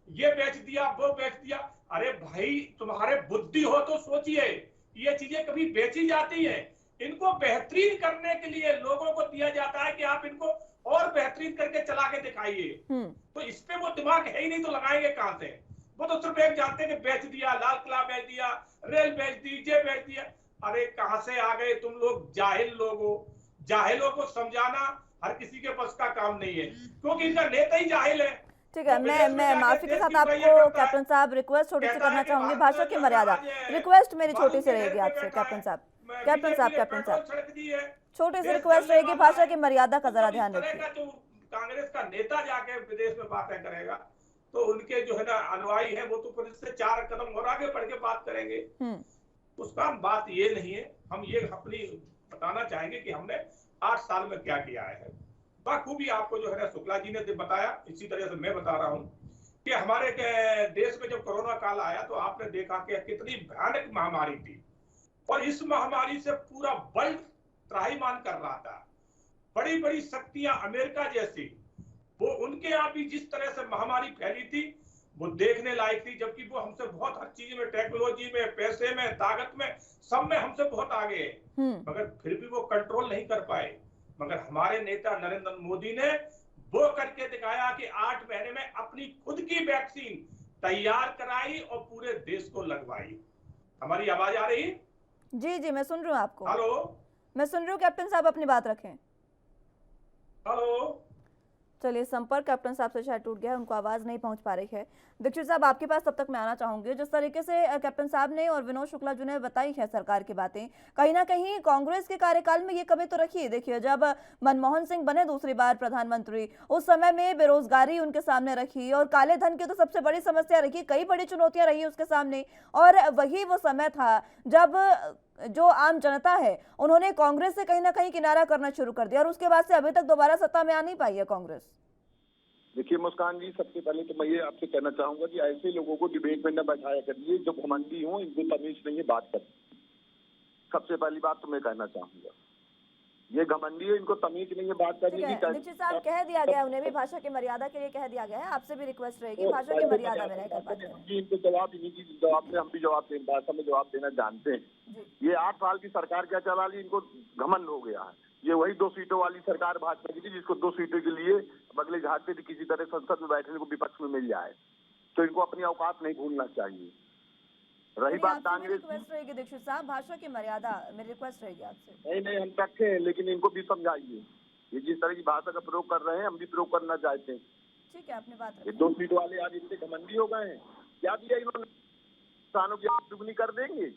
ये बेच दिया, वो बेच दिया। अरे भाई, तुम्हारे बुद्धि हो तो सोचिए, ये चीजें कभी बेची जाती हैं? इनको बेहतरीन करने के लिए लोगों को दिया जाता है कि आप इनको और बेहतरीन करके चला के दिखाइए। तो इस पे वो दिमाग है ही नहीं, तो लगाएंगे कहां से? वो तो सिर्फ एक जानते हैं कि बेच दिया, लाल किला बेच दिया, रेल बेच दी, ये बेच दिया। अरे कहां से आ गए तुम लोग? जाहिलों को समझाना हर किसी के बस का काम नहीं है, क्योंकि इनका नेता ही जाहिल है। ठीक है, मैं माफी के साथ आपको कैप्टन साहब रिक्वेस्ट छोटी सी करना चाहूंगी, भाषा की मर्यादा, रिक्वेस्ट मेरी छोटी सी रहेगी आपसे कैप्टन साहब छोटी सी रिक्वेस्ट रहेगी, भाषा की मर्यादा का जरा ध्यान रखिए। कांग्रेस का नेता जाके विदेश में बातें करेगा तो उनके जो है ना अनुयायी है, वो तो फिर इससे 4 कदम और आगे बढ़ के बात करेंगे। उसका बात ये नहीं है। हम ये अपनी बताना चाहेंगे कि हमने 8 साल में क्या किया है। बाखूबी आपको जो है ना शुक्ला जी ने बताया, इसी तरह से मैं बता रहा हूँ कि हमारे देश में जब कोरोना काल आया तो आपने देखा कि कितनी भयानक महामारी थी, और इस महामारी से पूरा वर्ल्ड त्राहिमाम कर रहा था। बड़ी बड़ी शक्तियां अमेरिका जैसी, वो उनके यहाँ भी जिस तरह से महामारी फैली थी वो देखने लायक थी, जबकि वो हमसे बहुत हर चीज में, टेक्नोलॉजी में, पैसे में, ताकत में, सब में हमसे बहुत आगे है, मगर फिर भी वो कंट्रोल नहीं कर पाए। मगर हमारे नेता नरेंद्र मोदी ने वो करके दिखाया कि 8 महीने में अपनी खुद की वैक्सीन तैयार कराई और पूरे देश को लगवाई। हमारी आवाज आ रही? जी जी, मैं सुन रही हूँ आपको। हेलो, मैं सुन रही हूँ, कैप्टन साहब अपनी बात रखें। हेलो। चलिए, संपर्क कैप्टन साहब से शायद टूट गया है, उनको आवाज़ नहीं पहुंच पा रही है। दीक्षित साहब, आपके पास तब तक मैं आना चाहूंगी। जिस तरीके से कैप्टन साहब ने और विनोद शुक्ला जी ने बताई है सरकार की बातें, कहीं ना कहीं कांग्रेस के कार्यकाल में ये कमी तो रखी है। देखिए, जब मनमोहन सिंह बने दूसरी बार प्रधानमंत्री, उस समय में बेरोजगारी उनके सामने रखी और काले धन की तो सबसे बड़ी समस्या रखी, कई बड़ी चुनौतियां रही उसके सामने। और वही वो समय था जब जो आम जनता है उन्होंने कांग्रेस से कहीं ना कहीं किनारा करना शुरू कर दिया और उसके बाद से अभी तक दोबारा सत्ता में आ नहीं पाई है कांग्रेस। देखिए मुस्कान जी, सबसे पहले तो मैं ये आपसे कहना चाहूंगा कि ऐसे लोगों को डिबेट में न बैठाया करिए जो घमंडी हो, इनको तमीज नहीं है बात करने। सबसे पहली बात तो मैं कहना चाहूंगा, ये घमंडी है, इनको तमीज नहीं है बात करने की। दीक्षित साहब, कह दिया गया उन्हें भी, भाषा की मर्यादा के लिए कह दिया गया है। आपसे भी रिक्वेस्ट रहेगी, भाषा की मर्यादा में रहकर बात करें। इनको जवाब इन्हीं की जवाब में हम भी जवाब दें, भाषा में जवाब देना जानते हैं। ये 8 साल की सरकार क्या चला ली, इनको घमंड हो गया है। ये वही 2 सीटों वाली सरकार भाजपा की थी जिसको 2 सीटों के लिए बगले झाड़ते थे किसी तरह संसद में बैठने को विपक्ष में मिल जाए। तो इनको अपनी औकात नहीं भूलना चाहिए। रही बात कांग्रेस, रिक्वेस्ट रहेगी दीक्षित साहब, भाषा की मर्यादा मेरी रिक्वेस्ट रहेगी आपसे। नहीं हम रखे हैं, लेकिन इनको भी समझाइए। ये जिस तरह की भाषा का प्रयोग कर रहे हैं हम भी प्रयोग करना चाहते हैं। ठीक है, अपनी बात ये 2 सीट वाले आज इतने घमंडी हो गए हैं। क्या दिया इन्होंने? किसानों की आय दुगनी कर देंगे।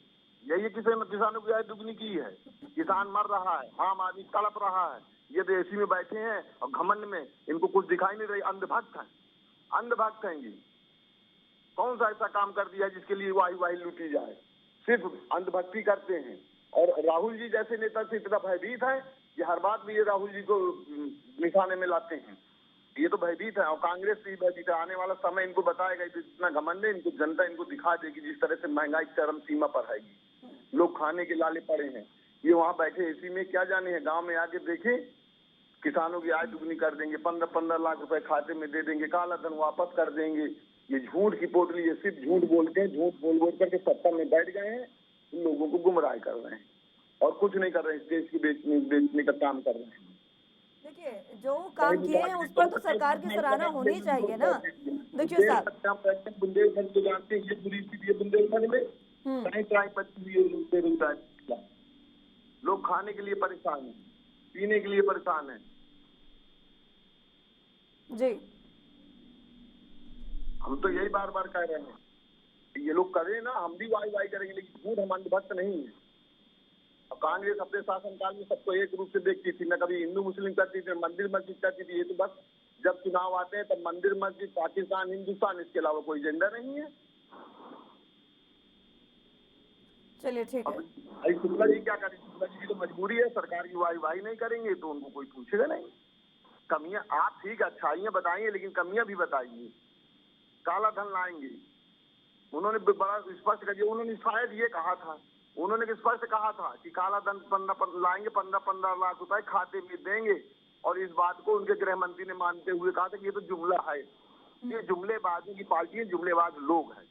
यही किसानों की आय दुगनी की है। किसान मर रहा है, आम आदमी तड़प रहा है, ये तो एसी में बैठे हैं और घमंड में इनको कुछ दिखाई नहीं रही। अंधभक्त है, अंधभक्त हैं ये। कौन सा ऐसा काम कर दिया जिसके लिए वाही लूटी जाए? सिर्फ अंधभक्ति करते हैं। और राहुल जी जैसे नेता से इतना भयभीत है कि हर बात में ये राहुल जी को निशाने में लाते हैं। ये तो भयभीत है और कांग्रेस भी भयभीत है। आने वाला समय इनको बताएगा, इतना घमंड है, इनको जनता इनको दिखा देगी। जिस तरह से महंगाई चरम सीमा पर आएगी, लोग खाने के लाले पड़े हैं। ये वहाँ बैठे एसी में क्या जाने हैं। गांव में आके देखें, किसानों की आय दुगनी कर देंगे, 15-15 लाख रुपए खाते में दे देंगे, काला धन वापस कर देंगे। ये झूठ की पोटली, ये सिर्फ झूठ बोलते हैं। झूठ बोल करके सत्ता में बैठ गए हैं, इन लोगों को गुमराह कर रहे हैं और कुछ नहीं कर रहे हैं। इस देश की बेचने का काम कर रहे हैं। देखिए, जो काम किए हैं उस पर तो सरकार की सराहना होनी चाहिए ना दीक्षित साहब। बुंदेलखंड को जानते हैं, ये पूरी स्थिति है बुंदेलखंड में। कहीं चाय पत्ती हुई है, बेरोजगार लोग खाने के लिए परेशान है, पीने के लिए परेशान है। जी, हम तो यही बार बार कह रहे हैं, ये लोग करें ना, हम भी वाई करेंगे, लेकिन झूठ हम अंधभक्त नहीं है। और कांग्रेस अपने शासनकाल में सबको एक रूप से देखती थी, न कभी हिंदू मुस्लिम करती थी, मंदिर मस्जिद करती थी। ये तो बस जब चुनाव आते हैं तब मंदिर मस्जिद, पाकिस्तान, हिंदुस्तान, इसके अलावा कोई एजेंडा नहीं है। चलिए ठीक है। अभी शुक्ला जी क्या करें? शुक्ला जी की तो मजबूरी है, सरकार की वाही नहीं करेंगे तो उनको कोई पूछेगा नहीं। कमियां आप ठीक अच्छाइयां बताइए, लेकिन कमियां भी बताइए। काला धन लाएंगे, उन्होंने बड़ा स्पष्ट कर दिया। उन्होंने शायद ये कहा था, उन्होंने स्पष्ट कहा था कि काला धन 15 लाएंगे, 15 लाख रुपए खाते में देंगे। और इस बात को उनके गृह मंत्री ने मानते हुए कहा था कि ये तो जुमला है। ये जुमलेबाजों की पार्टी है, जुमलेबाज लोग हैं।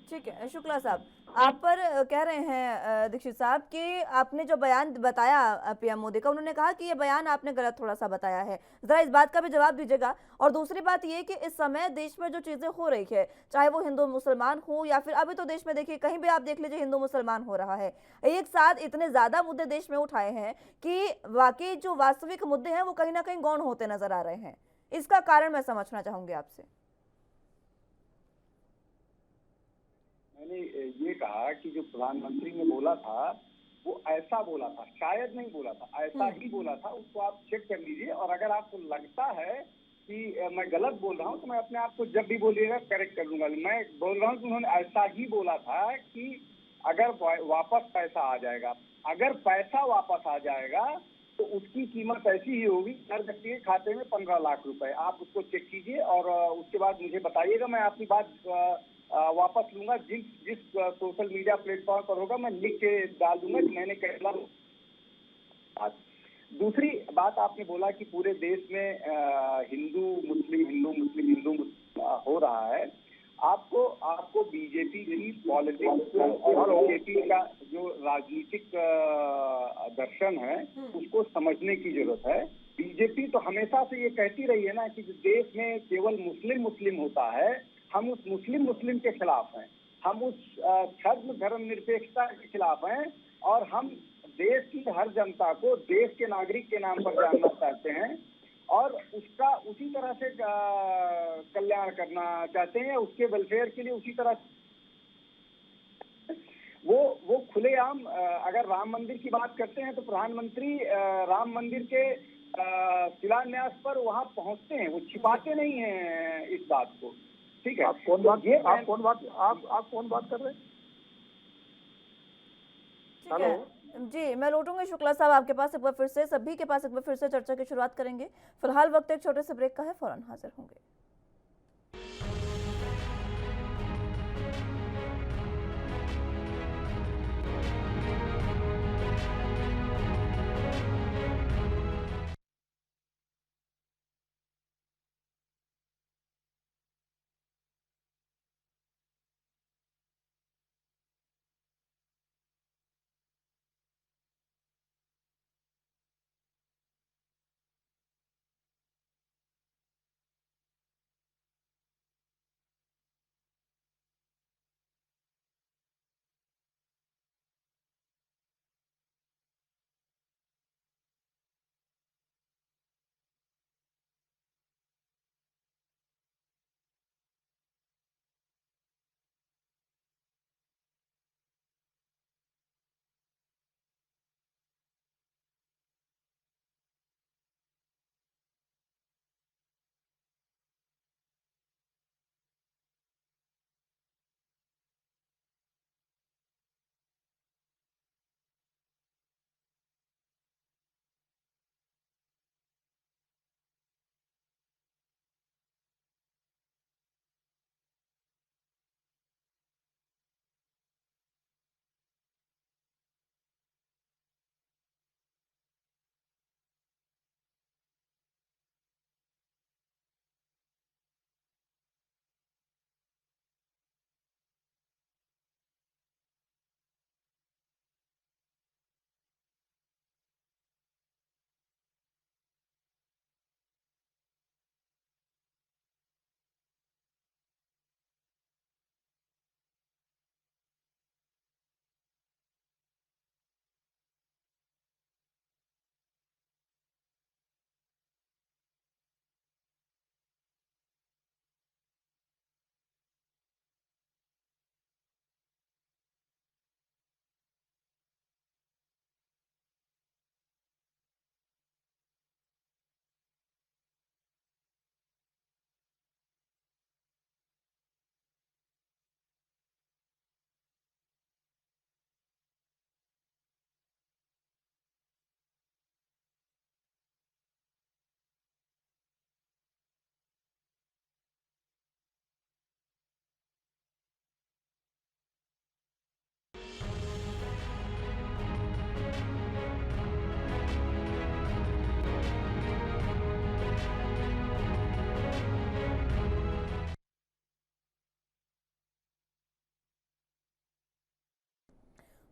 ठीक है शुक्ला साहब, आप पर कह रहे हैं दीक्षित साहब कि आपने जो बयान बताया पीएम मोदी का, उन्होंने कहा कि ये बयान आपने गलत थोड़ा सा बताया है। जरा इस बात का भी जवाब दीजिएगा। और दूसरी बात ये कि इस समय देश में जो चीजें हो रही है, चाहे वो हिंदू मुसलमान हो या फिर अभी तो देश में देखिए कहीं भी आप देख लीजिए हिंदू मुसलमान हो रहा है, एक साथ इतने ज्यादा मुद्दे देश में उठाए हैं कि वाकई जो वास्तविक मुद्दे हैं वो कहीं ना कहीं गौण होते नजर आ रहे हैं। इसका कारण मैं समझना चाहूंगी आपसे। मैंने ये कहा कि जो प्रधानमंत्री ने बोला था वो ऐसा बोला था, शायद नहीं बोला था, ऐसा ही बोला था। उसको आप चेक कर लीजिए और अगर आपको लगता है कि मैं गलत बोल रहा हूँ तो मैं अपने आप को जब भी बोलिएगा करेक्ट कर लूंगा। मैं बोल रहा हूँ कि उन्होंने ऐसा ही बोला था कि अगर वापस पैसा आ जाएगा, अगर पैसा वापस आ जाएगा तो उसकी कीमत ऐसी ही होगी, हर व्यक्ति के खाते में 15 लाख रुपए। आप उसको चेक कीजिए और उसके बाद मुझे बताइएगा। मैं आपकी बात वापस लूंगा। जिस सोशल मीडिया प्लेटफॉर्म पर होगा मैं लिख के डाल दूंगा कि मैंने कहला। दूसरी बात आपने बोला कि पूरे देश में हिंदू मुस्लिम हो रहा है। आपको बीजेपी की पॉलिटिक्स और बीजेपी का जो राजनीतिक दर्शन है उसको समझने की जरूरत है। बीजेपी तो हमेशा से ये कहती रही है ना कि देश में केवल मुस्लिम मुस्लिम होता है, हम उस मुस्लिम मुस्लिम के खिलाफ हैं, हम उस धर्म निरपेक्षता के खिलाफ हैं, और हम देश की हर जनता को देश के नागरिक के नाम पर जानना चाहते हैं, और उसका उसी तरह से कल्याण करना चाहते हैं, उसके वेलफेयर के लिए उसी तरह वो खुलेआम अगर राम मंदिर की बात करते हैं तो प्रधानमंत्री राम मंदिर के शिलान्यास पर वहां पहुंचते हैं, वो छिपाते नहीं हैं इस बात को। ठीक है, आप कौन बात कर रहे हैं? ठीक है जी, मैं लौटूंगी शुक्ला साहब आपके पास एक बार फिर से, सभी के पास एक बार फिर से चर्चा की शुरुआत करेंगे। फिलहाल वक्त एक छोटे से ब्रेक का है, फौरन हाजिर होंगे।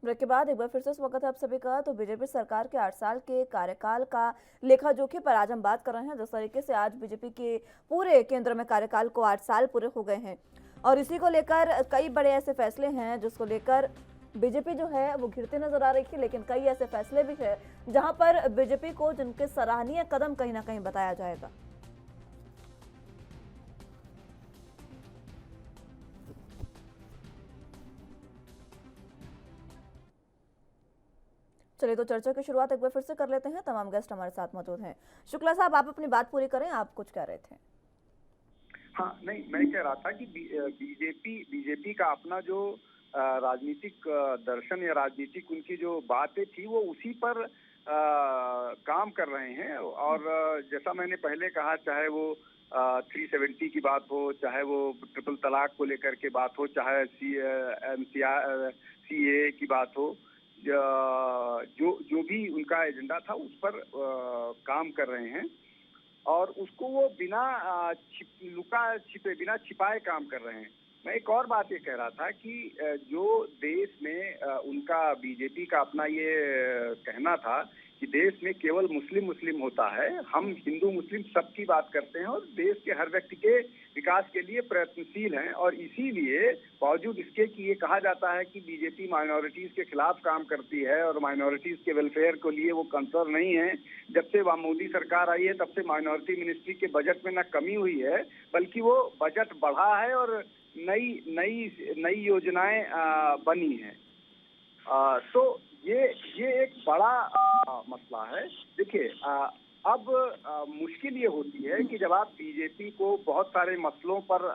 ब्रेक के बाद एक बार फिर से स्वागत है आप सभी का। तो बीजेपी सरकार के 8 साल के कार्यकाल का लेखा जोखी पर आज हम बात कर रहे हैं। जिस तरीके से आज बीजेपी के पूरे केंद्र में कार्यकाल को 8 साल पूरे हो गए हैं, और इसी को लेकर कई बड़े ऐसे फैसले हैं जिसको लेकर बीजेपी जो है वो घिरती नजर आ रही है, लेकिन कई ऐसे फैसले भी है जहां पर बीजेपी को जिनके सराहनीय कदम कहीं ना कहीं बताया जाएगा। चलिए तो चर्चा की शुरुआत एक बार फिर से कर लेते हैं। तमाम गेस्ट हमारे साथ मौजूद हैं। शुक्ला साहब, आप अपनी बात पूरी करें, आप कुछ कह रहे थे। हाँ, नहीं, मैं कह रहा था कि बीजेपी का अपना जो राजनीतिक दर्शन या राजनीतिक उनकी जो बातें थी वो उसी पर काम कर रहे हैं। और जैसा मैंने पहले कहा, चाहे वो 370 की बात हो, चाहे वो ट्रिपल तलाक को लेकर के बात हो, चाहे CA की बात हो, जो भी उनका एजेंडा था उस पर काम कर रहे हैं, और उसको वो बिना बिना छिपाए काम कर रहे हैं। मैं एक और बात ये कह रहा था कि जो देश में उनका बीजेपी का अपना ये कहना था कि देश में केवल मुस्लिम मुस्लिम होता है। हम हिंदू मुस्लिम सबकी बात करते हैं और देश के हर व्यक्ति के विकास के लिए प्रयत्नशील हैं। और इसीलिए बावजूद इसके कि ये कहा जाता है कि बीजेपी माइनॉरिटीज के खिलाफ काम करती है और माइनॉरिटीज के वेलफेयर के लिए वो कंसर्न नहीं है, जब से मोदी सरकार आई है तब से माइनॉरिटी मिनिस्ट्री के बजट में न कमी हुई है बल्कि वो बजट बढ़ा है और नई नई नई योजनाएं बनी हैं। तो ये एक बड़ा मसला है। देखिए, अब मुश्किल ये होती है कि जब आप बीजेपी को बहुत सारे मसलों पर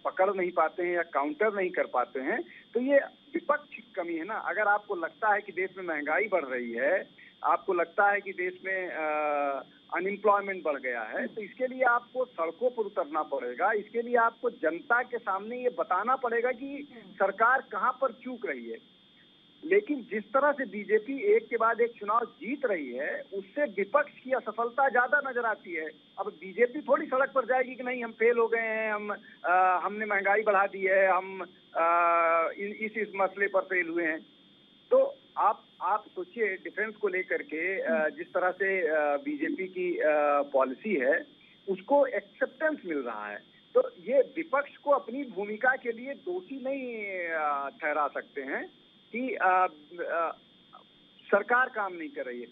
पकड़ नहीं पाते हैं या काउंटर नहीं कर पाते हैं, तो ये विपक्ष की कमी है ना। अगर आपको लगता है कि देश में महंगाई बढ़ रही है, आपको लगता है कि देश में अनएम्प्लॉयमेंट बढ़ गया है, तो इसके लिए आपको सड़कों पर उतरना पड़ेगा। इसके लिए आपको जनता के सामने ये बताना पड़ेगा कि सरकार कहाँ पर चूक रही है। लेकिन जिस तरह से बीजेपी एक के बाद एक चुनाव जीत रही है, उससे विपक्ष की असफलता ज्यादा नजर आती है। अब बीजेपी थोड़ी सड़क पर जाएगी कि नहीं हम फेल हो गए हैं, हमने महंगाई बढ़ा दी है, हम इस मसले पर फेल हुए हैं। तो आप सोचिए, डिफेंस को लेकर के जिस तरह से बीजेपी की पॉलिसी है उसको एक्सेप्टेंस मिल रहा है। तो ये विपक्ष को अपनी भूमिका के लिए दोषी नहीं ठहरा सकते हैं कि सरकार काम नहीं कर रही है।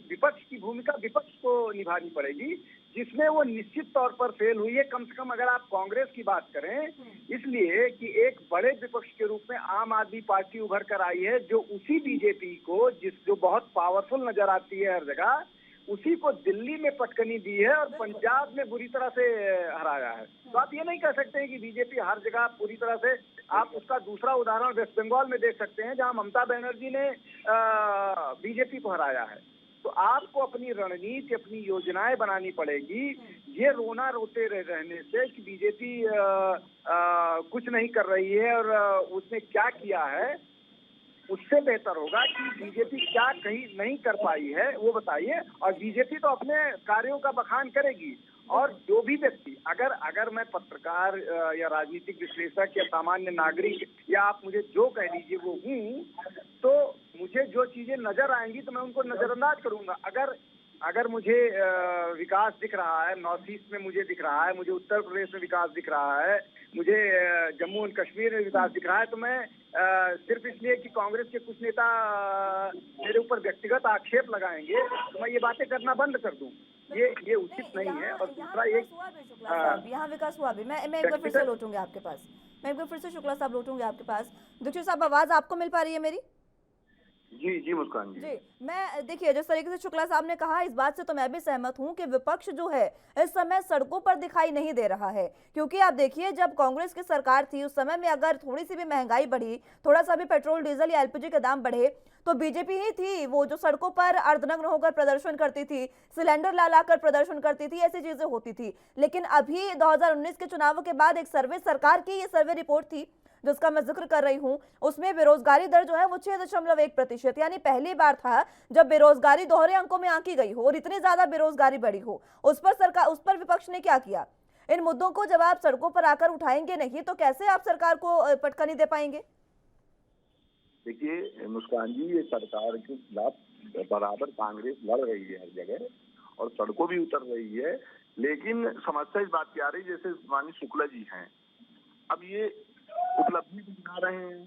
विपक्ष की भूमिका विपक्ष को निभानी पड़ेगी, जिसमें वो निश्चित तौर पर फेल हुई है। कम से कम अगर आप कांग्रेस की बात करें, इसलिए कि एक बड़े विपक्ष के रूप में आम आदमी पार्टी उभर कर आई है, जो उसी बीजेपी को जो बहुत पावरफुल नजर आती है हर जगह, उसी को दिल्ली में पटकनी दी है और पंजाब में बुरी तरह से हराया है। तो आप ये नहीं कह सकते कि बीजेपी हर जगह पूरी तरह से। आप उसका दूसरा उदाहरण वेस्ट बंगाल में देख सकते हैं, जहां ममता बनर्जी ने बीजेपी को हराया है। तो आपको अपनी रणनीति, अपनी योजनाएं बनानी पड़ेगी। ये रोना रोते रहने से कि बीजेपी कुछ नहीं कर रही है और उसने क्या किया है, उससे बेहतर होगा कि बीजेपी क्या कहीं नहीं कर पाई है वो बताइए। और बीजेपी तो अपने कार्यों का बखान करेगी। और जो भी व्यक्ति, अगर मैं पत्रकार या राजनीतिक विश्लेषक या सामान्य नागरिक या आप मुझे जो कह लीजिए वो हूँ, तो मुझे जो चीजें नजर आएंगी तो मैं उनको नजरअंदाज करूंगा। अगर मुझे विकास दिख रहा है, नॉर्थ ईस्ट में मुझे दिख रहा है, मुझे उत्तर प्रदेश में विकास दिख रहा है, मुझे जम्मू एंड कश्मीर में विकास दिख रहा है, तो मैं सिर्फ इसलिए कि कांग्रेस के कुछ नेता मेरे ऊपर व्यक्तिगत आक्षेप लगाएंगे तो मैं ये बातें करना बंद कर दूं। ये उचित नहीं है। और दूसरा एक यहाँ विकास हुआ भी। मैं एक बार फिर से लौटूंगी आपके पास। मैं एक बार फिर से शुक्ला साहब लौटूंगी आपके पास। दीक्षित साहब, आवाज आपको मिल पा रही है मेरी? जी मुस्कान जी। मैं देखिए, जिस तरीके से शुक्ला साहब ने कहा, इस बात से तो मैं भी सहमत हूं कि विपक्ष जो है इस समय सड़कों पर दिखाई नहीं दे रहा है। क्योंकि आप देखिए, जब कांग्रेस की सरकार थी उस समय में अगर थोड़ी सी भी महंगाई बढ़ी, थोड़ा सा भी पेट्रोल डीजल या एलपीजी के दाम बढ़े, तो बीजेपी ही थी वो जो सड़कों पर अर्धनग्न होकर प्रदर्शन करती थी, सिलेंडर ला ला कर प्रदर्शन करती थी, ऐसी चीजें होती थी। लेकिन अभी 2019 के चुनावों के बाद एक सर्वे, सरकार की ये सर्वे रिपोर्ट थी जिसका मैं जिक्र कर रही हूं, उसमें बेरोजगारी दर जो है वो 6.1%, यानी पहली बार था जब बेरोजगारी दोहरे अंकों में आंकी गई हो और इतनी ज्यादा बेरोजगारी बढ़ी हो। उस पर विपक्ष ने क्या किया? इन मुद्दों को जब आप सड़कों पर आकर उठाएंगे नहीं तो कैसे आप सरकार को पटकनी दे पाएंगे? देखिए मुस्कान जी, ये सरकार के खिलाफ बराबर कांग्रेस लड़ रही है हर जगह और सड़कों भी उतर रही है। लेकिन समस्या इस बात की आ रही, जैसे माननीय शुक्ला जी हैं, अब ये उपलब्धि भी बना रहे हैं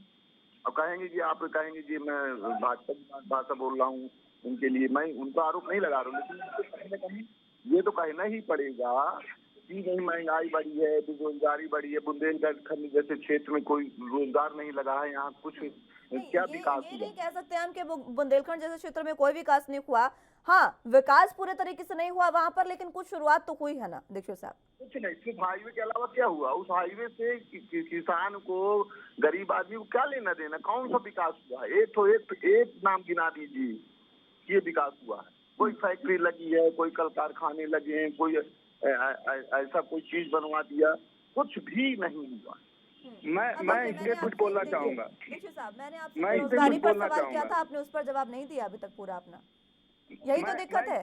और कहेंगे कि आप कहेंगे कि मैं भाजपा की भाषा बोल रहा हूँ, उनके लिए मैं उनका आरोप नहीं लगा रहा हूँ, लेकिन कहीं ना कहीं ये तो कहना ही पड़ेगा कि नहीं महंगाई बढ़ी है, बेरोजगारी बढ़ी है, बुंदेलखंड जैसे क्षेत्र में कोई रोजगार नहीं लगा है, यहाँ कुछ क्या विकास हुआ? ये नहीं कह सकते हम कि बुंदेलखंड जैसे क्षेत्र में कोई विकास नहीं हुआ। हाँ, विकास पूरे तरीके से नहीं हुआ वहां पर, लेकिन कुछ शुरुआत तो हुई है ना दीक्षित साहब। कुछ नहीं, सिर्फ हाईवे के अलावा क्या हुआ? उस हाईवे से किसान को, गरीब आदमी को क्या लेना देना? कौन सा विकास हुआ? एक नाम गिना दीजिए ये विकास हुआ है। कोई फैक्ट्री लगी है, कोई कल कारखाने लगे हैं, कोई ऐसा कोई चीज बनवा दिया? कुछ भी नहीं हुआ। मैं इसमें कुछ बोलना चाहूंगा। दीक्षित साहब, मैंने आपसे बेरोजगारी पर सवाल किया था, आपने उस पर जवाब नहीं दिया अभी तक पूरा अपना। यही तो दिक्कत है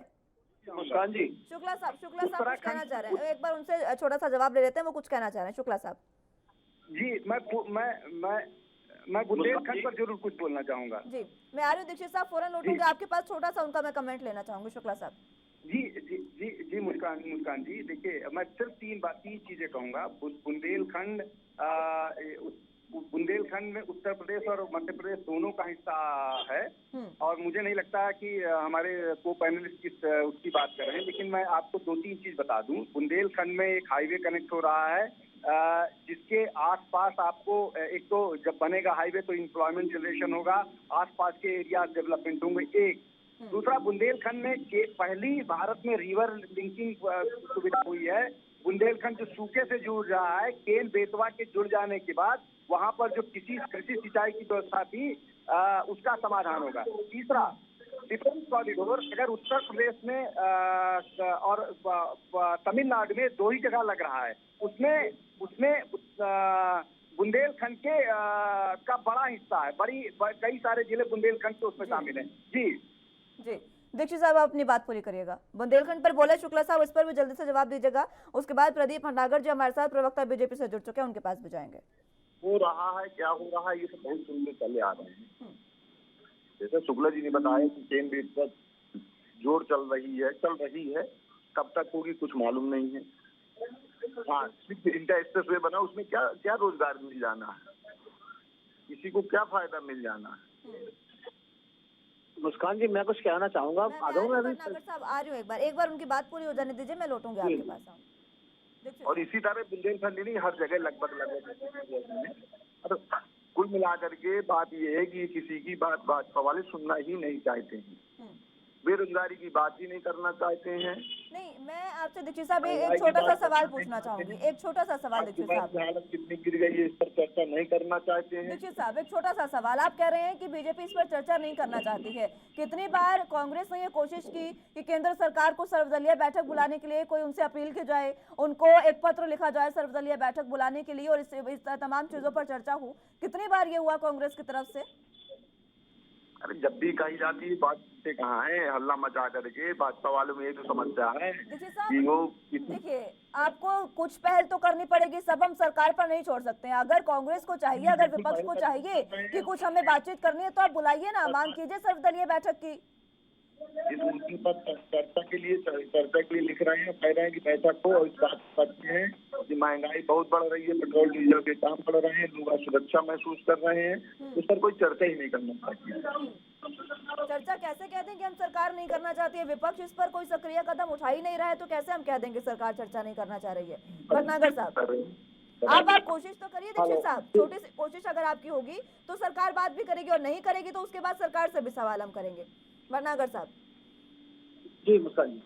मुस्कान जी। शुक्ला साहब कुछ कहना चाह रहे हैं, एक बार उनसे छोटा सा जवाब ले लेते हैं, वो कुछ कहना चाह रहे हैं। शुक्ला साहब जी, मैं बुंदेलखंड पर जरूर कुछ बोलना चाहूंगा। जी, मैं आ रही हूँ दीक्षित साहब, फौरन लौटूंगी आपके पास। छोटा सा उनका मैं कमेंट लेना चाहूंगी, शुक्ला साहब। जी जी जी जी मुस्कान जी, देखिए मैं सिर्फ तीन चीजें कहूंगा। बुंदेलखंड में उत्तर प्रदेश और मध्य प्रदेश दोनों का हिस्सा है, और मुझे नहीं लगता कि हमारे को पैनलिस्ट उसकी बात कर रहे हैं, लेकिन मैं आपको 2-3 चीज बता दूं। बुंदेलखंड में एक हाईवे कनेक्ट हो रहा है, जिसके आसपास आपको एक तो जब बनेगा हाईवे तो एम्प्लॉयमेंट जनरेशन होगा, आसपास के एरिया डेवलपमेंट होंगे। एक दूसरा, बुंदेलखंड में पहली भारत में रिवर लिंकिंग सुविधा हुई है। बुंदेलखंड जो सूखे से जुड़ रहा है, केन बेतवा के जुड़ जाने के बाद वहां पर जो कृषि सिंचाई की व्यवस्था थी उसका समाधान होगा। तीसरा, डिफेंस कॉरिडोर अगर उत्तर प्रदेश में और तमिलनाडु में 2 ही जगह लग रहा है, उसमें बुंदेलखंड के का बड़ा हिस्सा है, कई सारे जिले बुंदेलखंड के उसमें शामिल हैं। जी दीक्षित साहब, आप अपनी बात पूरी करिएगा। बुंदेलखंड पर बोले शुक्ला साहब, इस पर भी जल्दी से जवाब दीजिएगा। उसके बाद प्रदीप भटनागर जी हमारे साथ प्रवक्ता बीजेपी से जुड़ चुके हैं, उनके पास भी जाएंगे। हो रहा है, क्या हो रहा है, ये तो बहुत सुनते चले आ रहे हैं। जैसे शुक्ला जी ने बताया कि केन बेट पर जोर चल रही है, कब तक होगी कुछ मालूम नहीं है। हाँ, इंटर एक्सप्रेस वे बना, उसमें क्या रोजगार मिल जाना है, किसी को क्या फायदा मिल जाना है। मुस्कान जी, मैं कुछ कहना चाहूंगा। भटनागर साहब आ रही हूँ, एक बार उनकी बात पूरी हो जाने दीजिए, मैं लौटूंगी आपके पास। और इसी तरह बुंदेलखंड नहीं, हर जगह लगभग कुल मिलाकर के बात ये है कि किसी की बात वाले सुनना ही नहीं चाहते हैं, बेरोजगारी की बात ही नहीं करना चाहते हैं। नहीं, मैं आपसे दीक्षित साहब एक छोटा सा सवाल पूछना चाहूंगी, एक छोटा सा सवाल दीक्षित साहब। हालत कितनी गिर गई है, इस पर चर्चा नहीं करना चाहते हैं। दीक्षित साहब, एक छोटा सा सवाल, आप कह रहे हैं कि बीजेपी इस पर चर्चा नहीं करना चाहती है। कितनी बार कांग्रेस ने ये कोशिश की कि केंद्र सरकार को सर्वदलीय बैठक बुलाने के लिए कोई उनसे अपील की जाए, उनको एक पत्र लिखा जाए सर्वदलीय बैठक बुलाने के लिए, और इस तमाम चीजों पर चर्चा हो। कितनी बार ये हुआ कांग्रेस की तरफ से? अरे जब भी कही जाती है बात से कहाँ है, हल्ला मचा करके भाजपा वालों में ये तो समस्या है। देखिए, आपको कुछ पहल तो करनी पड़ेगी, सब हम सरकार पर नहीं छोड़ सकते हैं। अगर कांग्रेस को चाहिए, अगर विपक्ष को चाहिए कि कुछ हमें बातचीत करनी है, तो आप बुलाइए ना, मांग कीजिए सर्वदलीय बैठक की। उनके पास चर्चा के लिए लिख रहे हैं, कह रहे हैं कि बैठक हो, और इस बात करते हैं कि महंगाई बहुत बढ़ रही है, पेट्रोल डीजल के दाम बढ़ रहे हैं, लोग सुरक्षा महसूस कर रहे हैं, उस पर कोई चर्चा ही नहीं करना चाहती। चर्चा कैसे कह दें कि हम सरकार नहीं करना चाहती है? विपक्ष इस पर कोई सक्रिय कदम उठा ही नहीं रहा है, तो कैसे हम कह देंगे सरकार चर्चा नहीं करना चाह रही है? भटनागर साहब, आप कोशिश तो करिए दीक्षित साहब, छोटी सी कोशिश अगर आपकी होगी तो सरकार बात भी करेगी, और नहीं करेगी तो उसके बाद सरकार से भी सवाल हम करेंगे। भटनागर साहब जी। मुस्कान जी,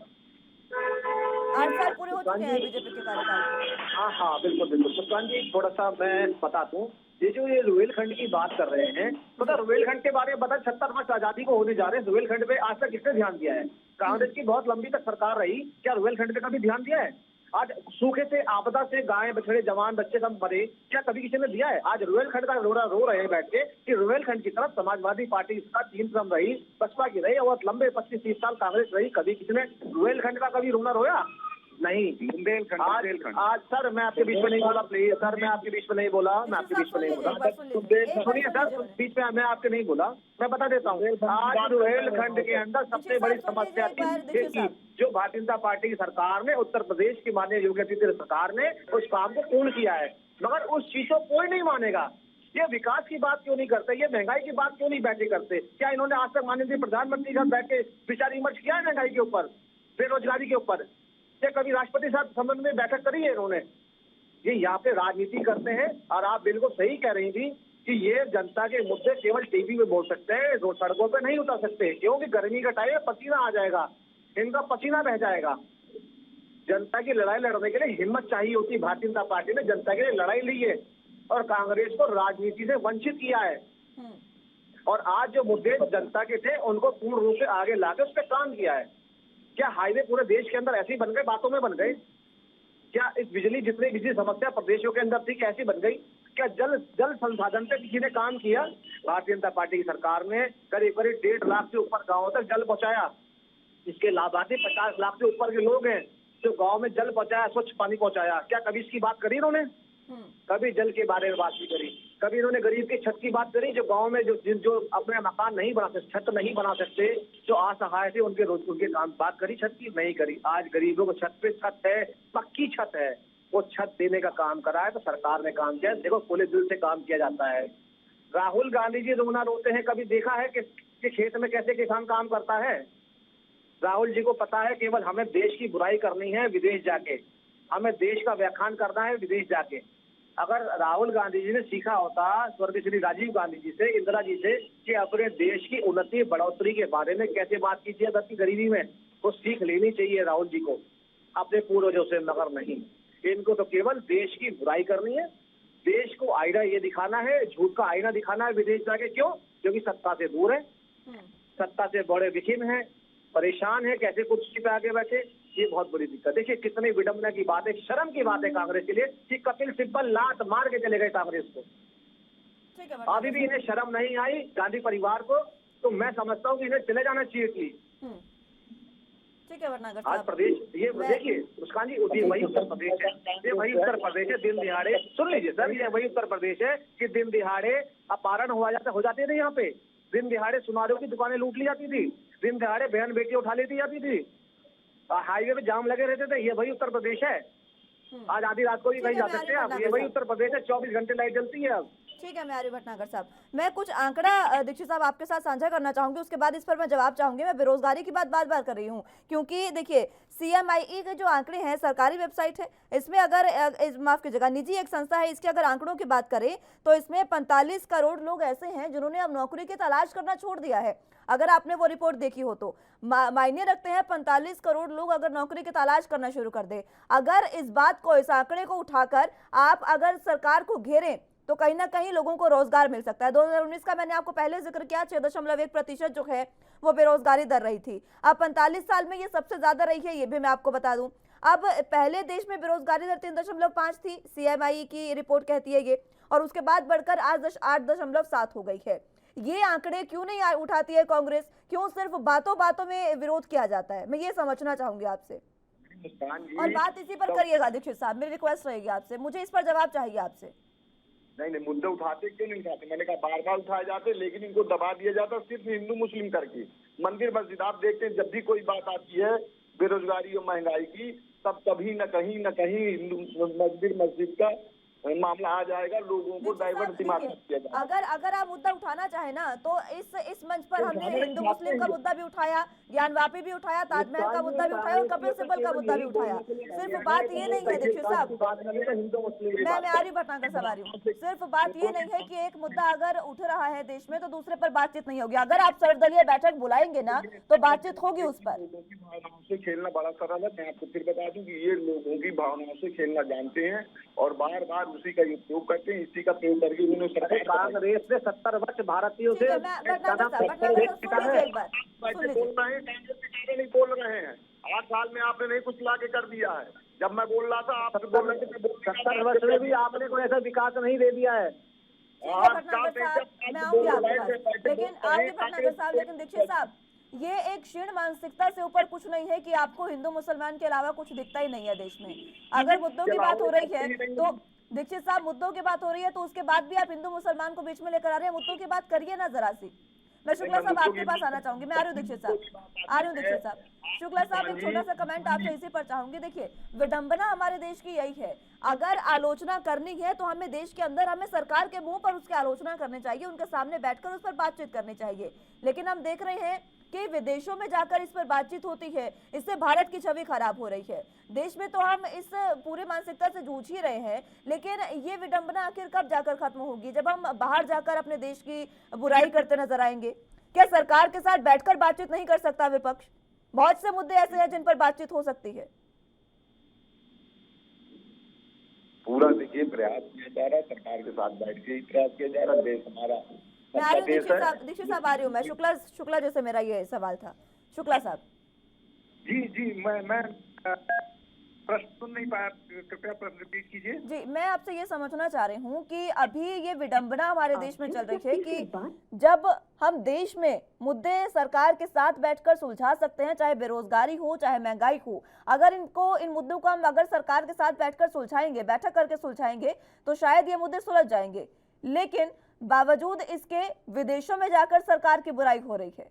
8 साल पूरे हो चुके हैं बीजेपी के कार्यकाल को। हाँ बिल्कुल। मुस्कान जी, थोड़ा सा मैं बता दूं, ये रुहेलखंड की बात कर रहे हैं, तो रुहेलखंड के बारे में बता, 76 वर्ष आजादी को होने जा रहे हैं, रुहेलखंड पे आज तक किसने ध्यान दिया है? कांग्रेस की बहुत लंबी तक सरकार रही, क्या रुहेलखंड पे कभी ध्यान दिया है? आज सूखे से, आपदा से गाय बछड़े जवान बच्चे सब मरे, क्या कभी किसी ने दिया है? आज रुहेलखंड का रो रहे हैं बैठ के कि रुहेलखंड की तरफ समाजवादी पार्टी इसका 3 क्रम रही, बसपा की रही, और लंबे 25-30 साल कांग्रेस रही, कभी किसी ने रुहेलखंड का कभी रोना रोया नहीं। आज सर मैं आपके बीच में नहीं बोला, प्लीज सर, मैं आपके बीच में नहीं बोला, सुनिए सर, बीच में मैं आपके नहीं बोला, मैं बता देता हूँ। आज रुहेलखंड के अंदर सबसे बड़ी समस्या थी जो भारतीय जनता पार्टी की सरकार ने, उत्तर प्रदेश की माननीय योगी आदित्यनाथ सरकार ने उस काम को पूर्ण किया है, मगर उस चीज को कोई नहीं मानेगा। ये विकास की बात क्यों नहीं करते, ये महंगाई की बात क्यों नहीं बैठे करते? क्या इन्होंने आज तक माननीय प्रधानमंत्री का बैठ के विचार विमर्श किया है महंगाई के ऊपर, बेरोजगारी के ऊपर? क्या कभी राष्ट्रपति साहब संबंध में बैठक करी है इन्होंने? ये यहाँ पे राजनीति करते हैं, और आप बिल्कुल सही कह रही थी कि ये जनता के मुद्दे केवल टीवी में बोल सकते हैं, सड़कों पे नहीं उतर सकते, क्योंकि गर्मी का टाइम है, पसीना आ जाएगा, इनका पसीना बह जाएगा। जनता की लड़ाई लड़ने के लिए हिम्मत चाहिए होती। भारतीय जनता पार्टी ने जनता के लिए लड़ाई ली है और कांग्रेस को राजनीति से वंचित किया है, और आज जो मुद्दे जनता के थे उनको पूर्ण रूप से आगे लाके उस पर काम किया है। क्या हाईवे पूरे देश के अंदर ऐसे ही बन गए, बातों में बन गए? क्या इस जितनी बिजली समस्या प्रदेशों के अंदर थी, कैसी बन गई? क्या जल संसाधन पे किसी ने काम किया? भारतीय जनता पार्टी की सरकार ने करीब 1.5 लाख से ऊपर गाँव तक जल पहुंचाया। इसके लाभार्थी 50 लाख से ऊपर के लोग हैं जो गाँव में जल पहुंचाया, स्वच्छ पानी पहुंचाया। क्या कभी इसकी बात करी इन्होंने? कभी जल के बारे में बात नहीं करी, कभी इन्होंने गरीब की छत की बात करी, जो गांव में जो अपने मकान नहीं बना सकते, छत नहीं बना सकते, जो असहाय थे उनके काम बात करी, छत की नहीं करी। आज गरीबों को छत पे छत है, पक्की छत है, वो छत देने का काम करा है तो सरकार ने काम किया। देखो खुले दिल से काम किया जाता है। राहुल गांधी जी रोना रोते हैं, कभी देखा है कि खेत में कैसे किसान काम करता है? राहुल जी को पता है केवल हमें देश की बुराई करनी है विदेश जाके, हमें देश का व्याख्यान करना है विदेश जाके। अगर राहुल गांधी जी ने सीखा होता स्वर्गीय श्री राजीव गांधी जी से, इंदिरा जी से, कि अपने देश की उन्नति बढ़ोतरी के बारे में कैसे बात कीजिए जाती गरीबी में, वो सीख लेनी चाहिए राहुल जी को अपने पूर्वजों से, मगर नहीं। इनको तो केवल देश की बुराई करनी है, देश को आईना ये दिखाना है, झूठ का आईना दिखाना है विदेश जाके। क्यों? क्योंकि सत्ता से दूर है, सत्ता से बड़े विखिन्न है, परेशान है, कैसे कुर्सी पे आगे बैठे, ये बहुत बड़ी दिक्कत। देखिए कितनी विडंबना की बात है, शर्म की बात है कांग्रेस के लिए कि कपिल सिब्बल लात मार के चले गए कांग्रेस को। अभी भी इन्हें शर्म नहीं आई गांधी परिवार को, तो मैं समझता हूँ कि इन्हें चले जाना चाहिए थी। ठीक है भटनागर आज साहब, प्रदेश ये देखिए मुस्कान जी, ये वही उत्तर प्रदेश है, ये वही उत्तर प्रदेश है, दिन दिहाड़े, सुन लीजिए सर, ये वही उत्तर प्रदेश है कि दिन दिहाड़े अपहरण हो जाते थे यहाँ पे, दिन दिहाड़े सुनारों की दुकानें लूट ली जाती थी, दिन दिहाड़े बहन बेटी उठा लेती जाती थी, हाईवे पे जाम लगे रहते थे। ये वही उत्तर प्रदेश है। आज आधी रात को भी कहीं जा सकते हैं आप, ये वही उत्तर प्रदेश है। 24 घंटे लाइट जलती है अब। ठीक है, मैं आर्य भटनागर साहब, मैं कुछ आंकड़ा दीक्षित साहब आपके साथ साझा करना चाहूंगी, उसके बाद इस पर मैं जवाब चाहूंगी। मैं बेरोजगारी की बात बार बार कर रही हूँ क्योंकि देखिए CMIE के जो आंकड़े हैं, सरकारी वेबसाइट है, इसमें अगर माफ कीजिएगा निजी एक संस्था है, इसके अगर आंकड़ों की बात करें तो इसमें 45 करोड़ लोग ऐसे हैं जिन्होंने अब नौकरी की तलाश करना छोड़ दिया है। अगर आपने वो रिपोर्ट देखी हो तो मायने रखते हैं 45 करोड़ लोग अगर नौकरी की तलाश करना शुरू कर दे। अगर इस बात को, इस आंकड़े को उठाकर आप अगर सरकार को घेरें तो कहीं ना कहीं लोगों को रोजगार मिल सकता है। 2019 का मैंने आपको पहले जिक्र किया, 6.1% जो है वो बेरोजगारी दर रही थी। अब 45 साल में ये सबसे ज्यादा रही है, ये भी मैं आपको बता दूं। अब पहले देश में बेरोजगारी दर 3.5 थी, CMIE की रिपोर्ट कहती है ये, और उसके बाद बढ़कर आज 8.7 हो गई है। ये आंकड़े क्यों नहीं उठाती है कांग्रेस? क्यों सिर्फ बातों बातों में विरोध किया जाता है? मैं ये समझना चाहूंगी आपसे, और बात इसी पर करिएगा दीक्षित साहब, मेरी रिक्वेस्ट रहेगी आपसे, मुझे इस पर जवाब चाहिए आपसे। नहीं, मुद्दे उठाते क्यों नहीं उठाते? मैंने कहा बार बार उठाए जाते, लेकिन इनको दबा दिया जाता सिर्फ हिंदू मुस्लिम करके। मंदिर मस्जिद आप देखते हैं, जब भी कोई बात आती है बेरोजगारी और महंगाई की, तब कभी न कहीं हिंदू मंदिर मस्जिद का मामला आ जाएगा, लोगों को डाइवर्ट दिमाग में किया जाएगा। अगर आप मुद्दा उठाना चाहे ना तो इस मंच पर हमने हिंदू मुस्लिम का मुद्दा भी उठाया, ज्ञानवापी भी उठाया, ताजमहल का मुद्दा भी उठाया और कपिल सिब्बल का मुद्दा भी उठाया। सिर्फ बात ये नहीं है दीक्षित साहब, मैं आर्य भटनागर साहब आ रही हूँ, सिर्फ बात ये नहीं है कि एक मुद्दा अगर उठ रहा है देश में तो दूसरे पर बातचीत नहीं होगी। अगर आप सर्वदलीय बैठक बुलाएंगे ना तो बातचीत होगी उस पर। लोगों की भावनाओं से खेलना बड़ा सरल है। मैं आपको फिर बता दूं कि ये लोगों की भावनाओं से खेलना जानते हैं और बार बार उसी का उपयोग करते हैं। इसी का प्रयोग करके उन्होंने कांग्रेस ने 70 वर्ष भारतीयों से नहीं बोल रहे हैं। 8 साल में आपने नहीं कुछ ला के कर दिया है। जब मैं बोल रहा था आप 70 वर्ष में भी आपने कोई ऐसा विकास नहीं दे दिया है। लेकिन दीक्षित साहब, ये एक क्षीण मानसिकता से ऊपर कुछ नहीं है कि आपको हिंदू मुसलमान के अलावा कुछ दिखता ही नहीं है देश में। अगर मुद्दों की बात हो रही है तो दीक्षित साहब, मुद्दों की बात हो रही है तो उसके बाद भी आप हिंदू मुसलमान को बीच में लेकर आ रहे हैं। मुद्दों की बात करिए ना जरा सी। मैं शुक्ला साहब आपके पास आना चाहूंगी, मैं आ रही हूँ दीक्षित साहब। शुक्ला साहब, एक छोटा सा कमेंट आपसे इसी पर चाहूंगी। देखिए, विडंबना हमारे देश की यही है, अगर आलोचना करनी है तो हमें देश के अंदर, हमें सरकार के मुंह पर उसकी आलोचना करनी चाहिए, उनके सामने बैठकर उस पर बातचीत करनी चाहिए। लेकिन हम देख रहे हैं कि विदेशों में जाकर इस पर बातचीत होती है, इससे भारत की छवि खराब हो रही है। देश में तो हम इस पूरी मानसिकता से जूझ ही रहे हैं, लेकिन ये विडंबना आखिर कब जाकर खत्म होगी? जब हम बाहर जाकर अपने देश की बुराई करते नजर आएंगे। क्या सरकार के साथ बैठकर बातचीत नहीं कर सकता विपक्ष? बहुत से मुद्दे ऐसे हैं जिन पर बातचीत हो सकती है। पूरा देखिए प्रयास किया जा रहा है, सरकार के साथ बैठ के ही प्रयास किया जा रहा है। देश हमारा मैं आ रही हूँ दीक्षित साहब आ रही हूँ मैं। शुक्ला जैसे मेरा ये सवाल था। शुक्ला साहब जी मैं प्रश्न सुन नहीं पाया, कृपया प्रश्न रिपीट कीजिए। जी, मैं आपसे ये समझना चाह रही हूँ कि अभी ये विडंबना हमारे देश में चल रही है कि जब हम देश में मुद्दे सरकार के साथ बैठकर सुलझा सकते हैं, चाहे बेरोजगारी हो चाहे महंगाई हो, अगर इन मुद्दों को हम अगर सरकार के साथ बैठकर सुलझाएंगे, बैठक करके सुलझाएंगे तो शायद ये मुद्दे सुलझ जाएंगे। लेकिन बावजूद इसके विदेशों में जाकर सरकार की बुराई हो रही है।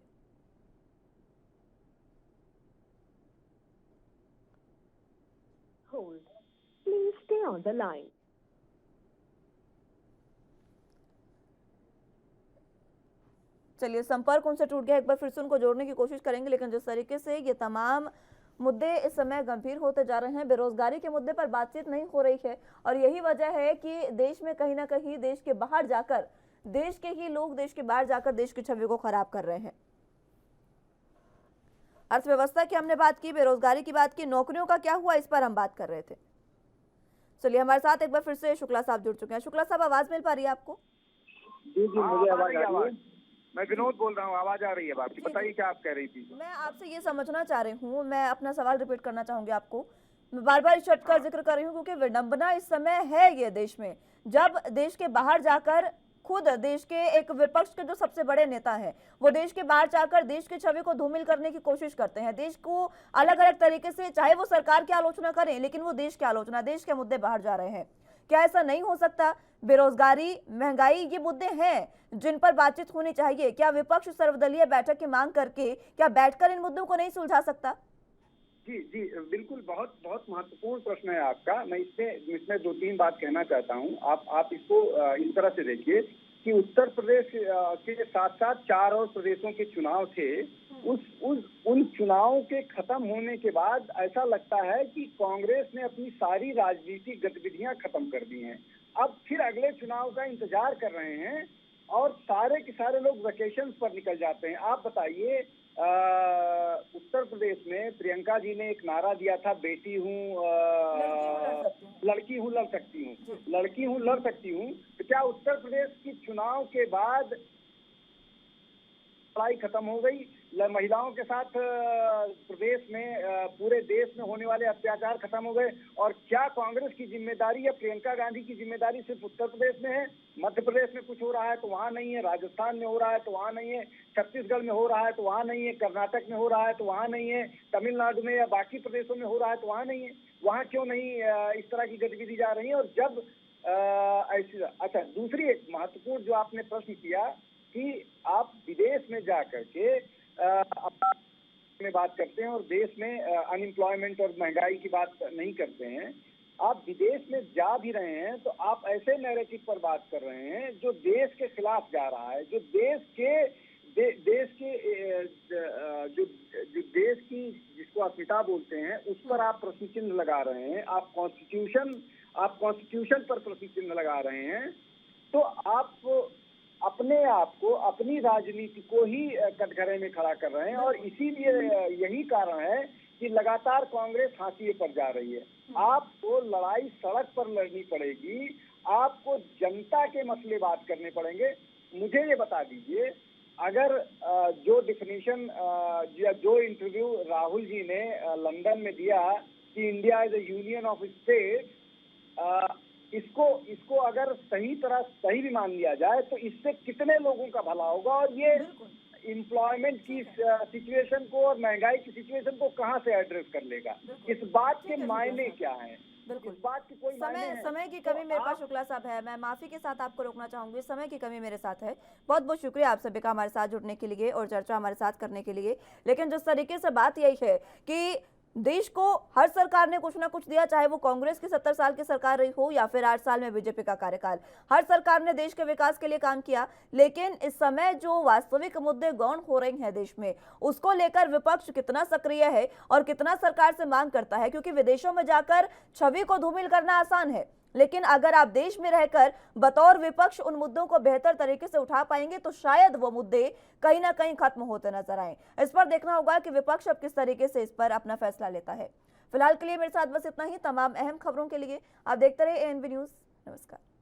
Hold. Please stay on the line. चलिए, संपर्क उनसे टूट गया, एक बार फिर से उनको जोड़ने की कोशिश करेंगे। लेकिन जिस तरीके से ये तमाम मुद्दे इस समय गंभीर होते जा रहे हैं, बेरोजगारी के मुद्दे पर बातचीत नहीं हो रही है और यही वजह है कि देश में कहीं ना कहीं देश के बाहर जाकर देश के ही लोग देश के बाहर जाकर देश की छवि को खराब कर रहे हैं। अर्थव्यवस्था की हमने बात की, बेरोजगारी की बात की, नौकरियों का क्या हुआ इस पर हम बात कर रहे थे। चलिए, हमारे साथ एक बार फिर से शुक्ला साहब जुड़ चुके हैं। शुक्ला साहब, आवाज मिल पा रही है आपको? जी जी, मुझे आवाज आ रही है। मैं विनोद बोल रहा हूँ, आवाज आ रही है आपकी। बताइए क्या आप कह रही थी। मैं आपसे ये समझना चाह रही हूँ, मैं अपना सवाल रिपीट करना चाहूंगी आपको। मैं बार बार इस शर्त का जिक्र कर रही हूँ क्योंकि विडंबना इस समय है ये देश में, जब देश के बाहर जाकर खुद देश के एक विपक्ष के जो सबसे बड़े नेता हैं वो देश के बाहर जाकर देश की छवि को धूमिल करने की कोशिश करते हैं, देश को अलग अलग तरीके से, चाहे वो सरकार की आलोचना करें लेकिन वो देश की आलोचना, देश के मुद्दे बाहर जा रहे हैं। क्या ऐसा नहीं हो सकता? बेरोजगारी, महंगाई, ये मुद्दे हैं जिन पर बातचीत होनी चाहिए। क्या विपक्ष सर्वदलीय बैठक की मांग करके क्या बैठकर इन मुद्दों को नहीं सुलझा सकता? जी जी, बिल्कुल, बहुत बहुत महत्वपूर्ण प्रश्न है आपका। मैं इसमें दो तीन बात कहना चाहता हूँ। आप इसको इस तरह से देखिए कि उत्तर प्रदेश के साथ साथ 4 और प्रदेशों के चुनाव थे। उन चुनावों के खत्म होने के बाद ऐसा लगता है कि कांग्रेस ने अपनी सारी राजनीतिक गतिविधियां खत्म कर दी हैं। अब फिर अगले चुनाव का इंतजार कर रहे हैं और सारे के सारे लोग वेकेशन पर निकल जाते हैं। आप बताइए, उत्तर प्रदेश में प्रियंका जी ने एक नारा दिया था, बेटी हूँ, लड़की हूँ, लड़ सकती हूँ, लड़की हूँ, लड़ सकती हूँ। तो क्या उत्तर प्रदेश की चुनाव के बाद लड़ाई खत्म हो गई? महिलाओं के साथ प्रदेश में, पूरे देश में होने वाले अत्याचार खत्म हो गए? और क्या कांग्रेस की जिम्मेदारी या प्रियंका गांधी की जिम्मेदारी सिर्फ उत्तर प्रदेश में है? मध्य प्रदेश में कुछ हो रहा है तो वहाँ नहीं है, राजस्थान में हो रहा है तो वहाँ नहीं है, छत्तीसगढ़ में हो रहा है तो वहाँ नहीं है, कर्नाटक में हो रहा है तो वहाँ नहीं है, तमिलनाडु में या बाकी प्रदेशों में हो रहा है तो वहाँ नहीं है। वहाँ क्यों नहीं इस तरह की गतिविधि जा रही है? और जब ऐसी, अच्छा, दूसरी एक महत्वपूर्ण जो आपने प्रश्न किया कि आप विदेश में जा करके में बात करते हैं और देश में अनएम्प्लॉयमेंट और महंगाई की बात नहीं करते हैं। आप विदेश में जा भी रहे हैं तो आप ऐसे नैरेटिव पर बात कर रहे हैं जो देश के खिलाफ जा रहा है, जो देश की जिसको आप पिता बोलते हैं उस पर आप प्रश्न चिन्ह लगा रहे हैं। आप कॉन्स्टिट्यूशन पर प्रश्न चिन्ह लगा रहे हैं। तो आप अपने आप को, अपनी राजनीति को ही कटघरे में खड़ा कर रहे हैं और इसीलिए यही कारण है कि लगातार कांग्रेस हाशिए पर जा रही है। आपको लड़ाई सड़क पर लड़नी पड़ेगी, आपको जनता के मसले बात करने पड़ेंगे। मुझे ये बता दीजिए, अगर जो डिफिनीशन या जो इंटरव्यू राहुल जी ने लंदन में दिया कि India is a union of state, इसको अगर सही भी मान लिया जाए तो इससे कितने लोगों का भला होगा? और ये एम्प्लॉयमेंट की सिचुएशन को और महंगाई की सिचुएशन को कहाँ से एड्रेस कर लेगा? इस बात के मायने क्या हैं? इस बात की कोई मायने है? समय की कमी मेरे पास शुक्ला साहब है, मैं माफी के साथ आपको रोकना चाहूंगी, समय की कमी मेरे साथ है। बहुत बहुत शुक्रिया आप सभी का हमारे साथ जुड़ने के लिए और चर्चा हमारे साथ करने के लिए। लेकिन जिस तरीके से बात यही है कि देश को हर सरकार ने कुछ ना कुछ दिया, चाहे वो कांग्रेस की 70 साल की सरकार रही हो या फिर 8 साल में बीजेपी का कार्यकाल, हर सरकार ने देश के विकास के लिए काम किया। लेकिन इस समय जो वास्तविक मुद्दे गौण हो रहे हैं देश में, उसको लेकर विपक्ष कितना सक्रिय है और कितना सरकार से मांग करता है, क्योंकि विदेशों में जाकर छवि को धूमिल करना आसान है, लेकिन अगर आप देश में रहकर बतौर विपक्ष उन मुद्दों को बेहतर तरीके से उठा पाएंगे तो शायद वो मुद्दे कहीं ना कहीं खत्म होते नजर आए। इस पर देखना होगा कि विपक्ष अब किस तरीके से इस पर अपना फैसला लेता है। फिलहाल के लिए मेरे साथ बस इतना ही। तमाम अहम खबरों के लिए आप देखते रहिए ANB न्यूज़। नमस्कार।